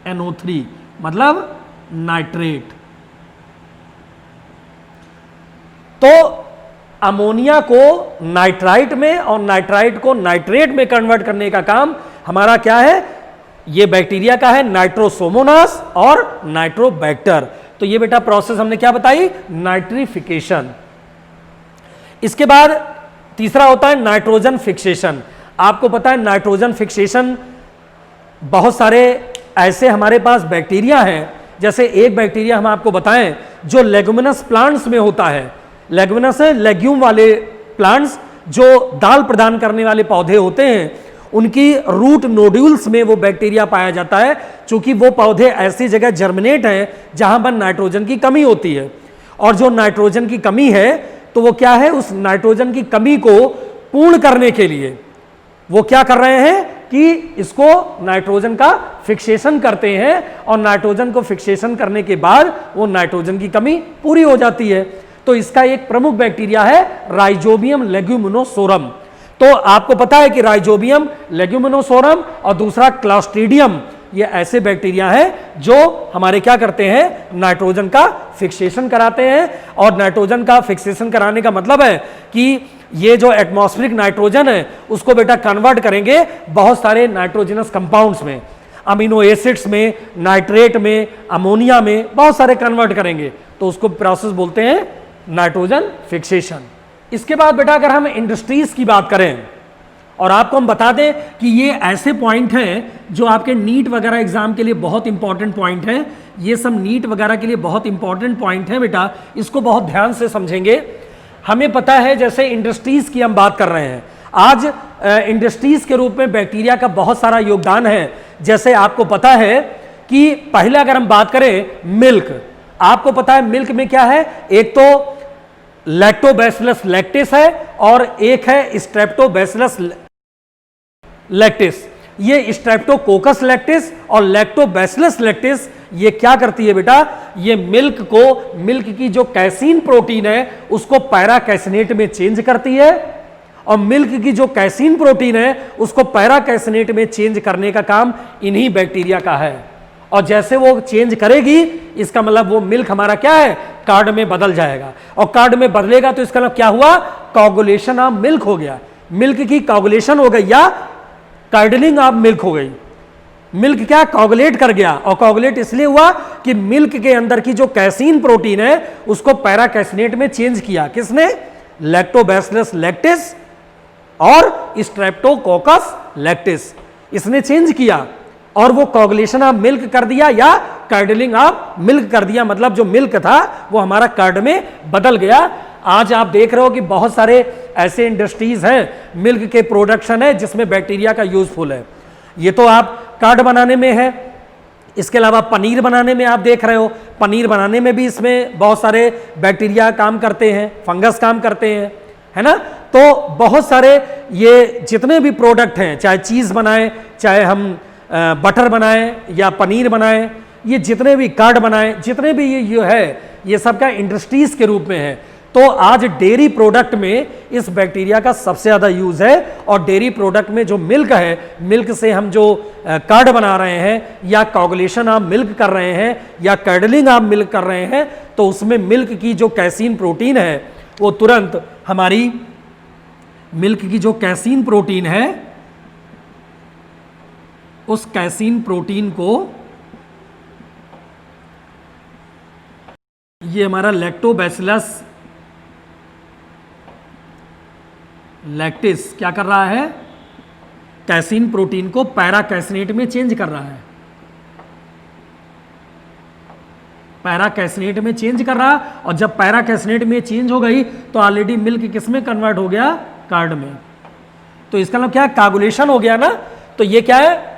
NO3 मतलब नाइट्रेट। तो अमोनिया को नाइट्राइट में और नाइट्राइट को नाइट्रेट में कन्वर्ट करने का काम हमारा क्या है? ये बैक्टीरिया का है, नाइट्रोसोमोनास और नाइट्रोबैक्टर। तो ये बेटा प्रोसेस हमने क्या बताई? नाइट्रिफिकेशन। इसके बाद तीसरा होता है नाइट्रोजन फिक्सेशन। आपको पता है नाइट्रोजन फिक्सेशन बहुत सारे ऐसे हमारे पास बैक्टीरिया हैं, जैसे एक बैक्टीरिया हम आपको बताएं जो लेगुमिनस प्लांट्स में होता है। लेगुमिनस है लेग्यूम वाले प्लांट्स, जो दाल प्रदान करने वाले पौधे होते हैं, उनकी रूट नोड्यूल्स में वो बैक्टीरिया पाया जाता है। क्योंकि वो पौधे ऐसी जगह जर्मिनेट हैं जहां पर नाइट्रोजन की कमी होती है, और जो नाइट्रोजन की कमी है तो वो क्या है? उस नाइट्रोजन की कमी को पूर्ण करने के लिए वो क्या कर रहे हैं कि इसको नाइट्रोजन का फिक्सेशन करते हैं, और नाइट्रोजन को फिक्सेशन करने के बाद वो नाइट्रोजन की कमी पूरी हो जाती है। तो इसका एक प्रमुख बैक्टीरिया है राइजोबियम लेग्यूमिनोसोरम। तो आपको पता है कि राइजोबियम लेग्यूमिनोसोरम और दूसरा क्लॉस्ट्रीडियम, ये ऐसे बैक्टीरिया हैं जो हमारे क्या करते हैं? नाइट्रोजन का फिक्सेशन कराते हैं। और नाइट्रोजन का फिक्सेशन कराने का मतलब है कि ये जो एटमॉस्फेरिक नाइट्रोजन है उसको बेटा कन्वर्ट करेंगे बहुत सारे नाइट्रोजनस कंपाउंड्स में, अमीनो एसिड्स में, नाइट्रेट में, अमोनिया में, बहुत सारे कन्वर्ट करेंगे। तो उसको प्रोसेस बोलते हैं नाइट्रोजन फिक्सेशन। इसके बाद बेटा अगर हम इंडस्ट्रीज की बात करें, और आपको हम बता दें कि ये ऐसे पॉइंट हैं जो आपके नीट वगैरह एग्जाम के लिए बहुत इंपॉर्टेंट पॉइंट हैं। ये सब नीट वगैरह के लिए बहुत इंपॉर्टेंट पॉइंट हैं बेटा, इसको बहुत ध्यान से समझेंगे। हमें पता है जैसे इंडस्ट्रीज की हम बात कर रहे हैं, आज इंडस्ट्रीज के रूप में बैक्टीरिया का बहुत सारा योगदान है। जैसे आपको पता है कि पहले अगर हम बात करें मिल्क, आपको पता है मिल्क में क्या है, एक तो लैक्टोबैसिलस लैक्टिस है और एक है स्ट्रेप्टोबैसिलस लैक्टिस। ये स्ट्रेप्टोकोकस लैक्टिस और लैक्टोबैसिलस लैक्टिस ये क्या करती है बेटा, ये मिल्क की जो कैसीन प्रोटीन है उसको पैरा कैसिनेट में चेंज करती है, और मिल्क की जो कैसीन प्रोटीन है उसको पैरा कैसिनेट में चेंज करने का काम इन्हीं बैक्टीरिया का है। और जैसे वो चेंज करेगी इसका मतलब वो मिल्क हमारा क्या है, कार्ड में बदल जाएगा, और कार्ड में बदलेगा तो इसका मतलब क्या हुआ, कोगुलेशन ऑफ मिल्क हो गया, मिल्क की कोगुलेशन हो गई या कार्डलिंग ऑफ मिल्क हो गई। मिल्क क्या कोगुलेट कर गया, और कोगुलेट इसलिए हुआ कि मिल्क के अंदर की जो कैसीन प्रोटीन है उसको पैरा कैसिनेट में चेंज किया, किसने, लैक्टोबैसिलस लैक्टिस और स्ट्रेप्टोकोकस लैक्टिस, इसने चेंज किया और वो कोगुलेशन ऑफ मिल्क कर दिया या कार्डलिंग ऑफ मिल्क कर दिया, मतलब जो मिल्क था वो हमारा कार्ड में बदल गया। आज आप देख रहे हो कि बहुत सारे ऐसे इंडस्ट्रीज हैं मिल्क के प्रोडक्शन है जिसमें बैक्टीरिया का यूजफुल है। ये तो आप कार्ड बनाने में है, इसके अलावा पनीर बनाने में आप देख रहे हो, पनीर बनाने में भी इसमें बहुत सारे बैक्टीरिया काम करते हैं, फंगस काम करते हैं, है ना। तो बहुत सारे ये जितने भी प्रोडक्ट हैं, चाहे चीज़ बनाएं, चाहे हम बटर बनाएं या पनीर बनाएं, ये जितने भी कार्ड बनाएं, जितने भी ये है, ये सब का इंडस्ट्रीज के रूप में है। तो आज डेयरी प्रोडक्ट में इस बैक्टीरिया का सबसे ज़्यादा यूज़ है, और डेयरी प्रोडक्ट में जो मिल्क है, मिल्क से हम जो कार्ड बना रहे हैं या कोगुलेशन ऑफ मिल्क कर रहे हैं या कार्डलिंग ऑफ मिल्क कर रहे हैं, तो उसमें मिल्क की जो कैसीन प्रोटीन है वो तुरंत हमारी मिल्क की जो कैसीन प्रोटीन है उस कैसीन प्रोटीन को ये हमारा लैक्टोबैसिलस लैक्टिस क्या कर रहा है, कैसीन प्रोटीन को पैरा कैसिनेट में चेंज कर रहा है, पैरा कैसिनेट में चेंज कर रहा, और जब पैरा कैसिनेट में चेंज हो गई तो ऑलरेडी मिल्क किस में कन्वर्ट हो गया, कार्ड में। तो इसका मतलब क्या है, कोगुलेशन हो गया ना। तो ये क्या है,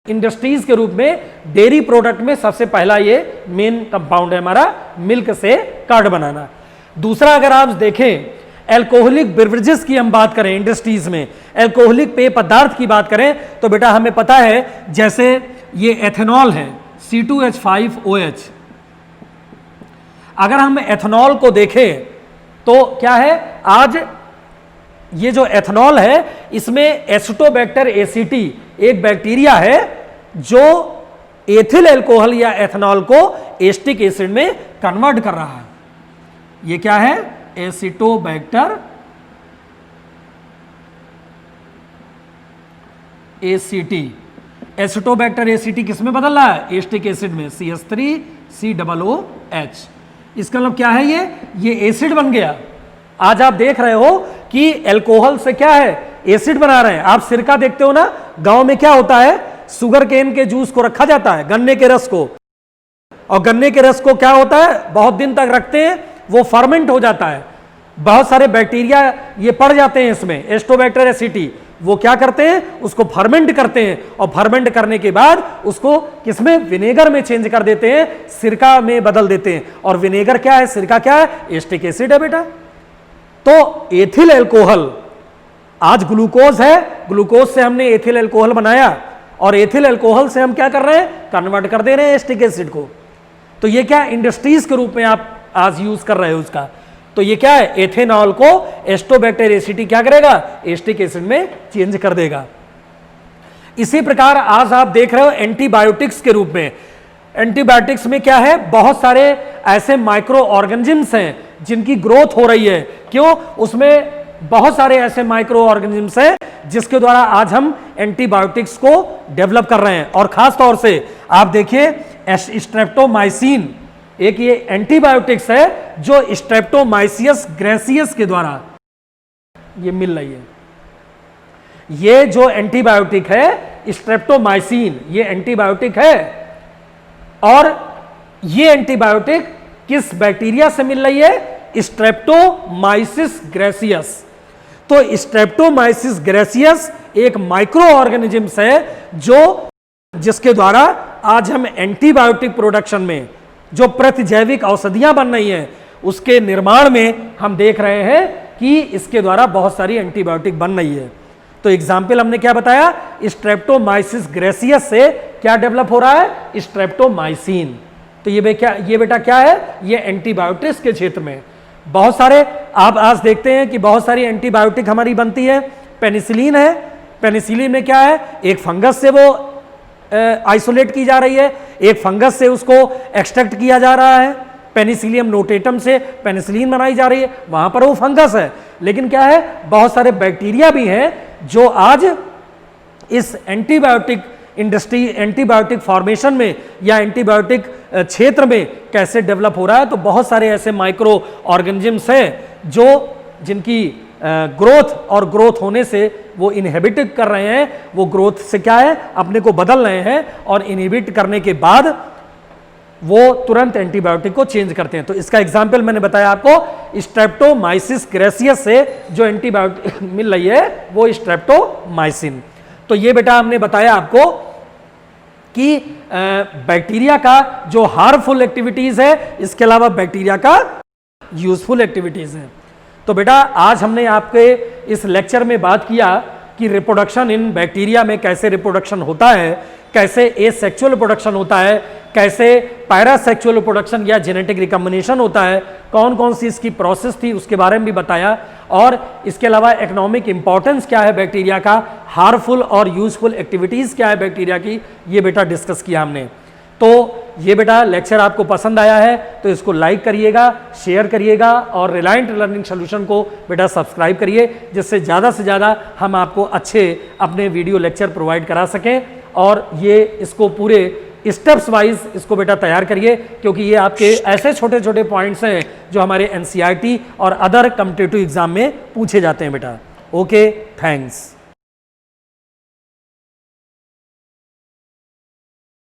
इंडस्ट्रीज के रूप में डेयरी प्रोडक्ट में सबसे पहला ये मेन कंपाउंड है हमारा, मिल्क से कार्ड बनाना। दूसरा अगर आप देखें एल्कोहलिक बेवरेजेस की हम बात करें, इंडस्ट्रीज में एल्कोहलिक पेय पदार्थ की बात करें तो बेटा हमें पता है जैसे ये एथेनॉल है C2H5OH। अगर हम एथेनॉल को देखें तो क्या है, आज ये जो एथेनॉल है इसमें एसिटोबैक्टर एसीटी एक बैक्टीरिया है जो एथिल अल्कोहल या एथेनॉल को एस्टिक एसिड में कन्वर्ट कर रहा है। ये क्या है, एसिटोबैक्टर एसीटी। एसिटोबैक्टर एसीटी किस में बदल रहा है, एस्टिक एसिड में, CH3COOH। इसका मतलब क्या है, ये एसिड बन गया। आज आप देख रहे हो कि अल्कोहल से क्या है, एसिड बना रहे हैं। आप सिरका देखते हो ना, गांव में क्या होता है, शुगर केन के जूस को रखा जाता है, गन्ने के रस को, और गन्ने के रस को क्या होता है, बहुत दिन तक रखते हैं, वो फर्मेंट हो जाता है, बहुत सारे बैक्टीरिया ये पड़ जाते हैं इसमें, एस्टोबैक्टर एसीटी, वो क्या करते हैं, उसको फर्मेंट करते हैं, और फर्मेंट करने के बाद उसको किसमें, विनेगर में चेंज कर देते हैं, सिरका में बदल देते हैं। और विनेगर क्या है, सिरका क्या है, एस्टिक एसिड है बेटा। तो एथिल अल्कोहल, आज ग्लूकोज है, ग्लूकोज से हमने एथिल अल्कोहल बनाया, और एथिल अल्कोहल से हम क्या कर रहे हैं, कन्वर्ट कर दे रहे हैं एस्टिक एसिड को। तो ये क्या इंडस्ट्रीज के रूप में आप आज यूज कर रहे हो उसका। तो ये क्या है, एथेनॉल को एस्टोबैक्टर एसीटी क्या करेगा, एस्टिक एसिड में चेंज कर देगा। इसी प्रकार आज आप देख रहे हो एंटीबायोटिक्स के रूप में। एंटीबायोटिक्स में क्या है, बहुत सारे ऐसे माइक्रो ऑर्गेनिजम्स हैं जिनकी ग्रोथ हो रही है। क्यों, उसमें बहुत सारे ऐसे माइक्रो ऑर्गेनिजम्स हैं जिसके द्वारा आज हम एंटीबायोटिक्स को डेवलप कर रहे हैं। और खास तौर से आप देखिए स्ट्रेप्टोमाइसिन एक ये एंटीबायोटिक्स है जो स्ट्रेप्टोमाइसियस ग्रेसियस के द्वारा ये मिल रही है। ये जो एंटीबायोटिक है स्ट्रेप्टोमाइसिन, ये एंटीबायोटिक है, और ये एंटीबायोटिक किस बैक्टीरिया से मिल रही है, स्ट्रेप्टोमाइसिस ग्रेसियस। तो स्ट्रेप्टोमाइसिस ग्रेसियस एक माइक्रो ऑर्गेनिजम्स है जो जिसके द्वारा आज हम एंटीबायोटिक प्रोडक्शन में जो प्रतिजैविक औषधियां बन रही हैं उसके निर्माण में हम देख रहे हैं कि इसके द्वारा बहुत सारी एंटीबायोटिक बन रही है। तो एग्जाम्पल हमने क्या बताया, स्ट्रेप्टोमाइसिस ग्रेसियस से क्या डेवलप हो रहा है, स्ट्रेप्टोमाइसिन। तो ये बेटा क्या है, ये एंटीबायोटिक्स के क्षेत्र में बहुत सारे आप आज देखते हैं कि बहुत सारी एंटीबायोटिक हमारी बनती है। पेनिसिलिन है, पेनिसिलिन में क्या है, एक फंगस से वो आइसोलेट की जा रही है, एक फंगस से उसको एक्सट्रैक्ट किया जा रहा है। पेनिसिलियम नोटेटम से पेनिसिलिन बनाई जा रही है, वहां पर वो फंगस है। लेकिन क्या है, बहुत सारे बैक्टीरिया भी हैं जो आज इस एंटीबायोटिक इंडस्ट्री, एंटीबायोटिक फॉर्मेशन में या एंटीबायोटिक क्षेत्र में कैसे डेवलप हो रहा है। तो बहुत सारे ऐसे माइक्रो ऑर्गेनिजम्स हैं जो जिनकी ग्रोथ और ग्रोथ होने से वो इनहिबिट कर रहे हैं, वो ग्रोथ से क्या है, अपने को बदल रहे हैं और इनहिबिट करने के बाद वो तुरंत एंटीबायोटिक को चेंज करते हैं। तो इसका एग्जाम्पल मैंने बताया आपको, स्ट्रेप्टोमाइसिस ग्रेसियस से जो एंटीबायोटिक मिल रही है वो स्ट्रेप्टोमाइसिन। तो ये बेटा हमने बताया आपको कि बैक्टीरिया का जो हार्मफुल एक्टिविटीज है, इसके अलावा बैक्टीरिया का यूजफुल एक्टिविटीज है। तो बेटा आज हमने आपके इस लेक्चर में बात किया कि रिप्रोडक्शन इन बैक्टीरिया में कैसे रिप्रोडक्शन होता है, कैसे एसेक्सुअल रिप्रोडक्शन होता है, कैसे पैरासेक्सुअल रिप्रोडक्शन या जेनेटिक रिकम्बिनेशन होता है, कौन कौन सी इसकी प्रोसेस थी उसके बारे में भी बताया। और इसके अलावा इकोनॉमिक इंपॉर्टेंस क्या है बैक्टीरिया का, हार्मफुल और यूजफुल एक्टिविटीज़ क्या है बैक्टीरिया की, ये बेटा डिस्कस किया हमने। तो ये बेटा लेक्चर आपको पसंद आया है तो इसको लाइक करिएगा, शेयर करिएगा और रिलायंट लर्निंग सोल्यूशन को बेटा सब्सक्राइब करिए, जिससे ज़्यादा से ज़्यादा हम आपको अच्छे अपने वीडियो लेक्चर प्रोवाइड करा सकें। और ये इसको पूरे स्टेप्स वाइज इसको बेटा तैयार करिए, क्योंकि ये आपके ऐसे छोटे छोटे पॉइंट्स हैं जो हमारे एनसीईआरटी और अदर कॉम्पिटिटिव एग्जाम में पूछे जाते हैं बेटा। Okay, thanks.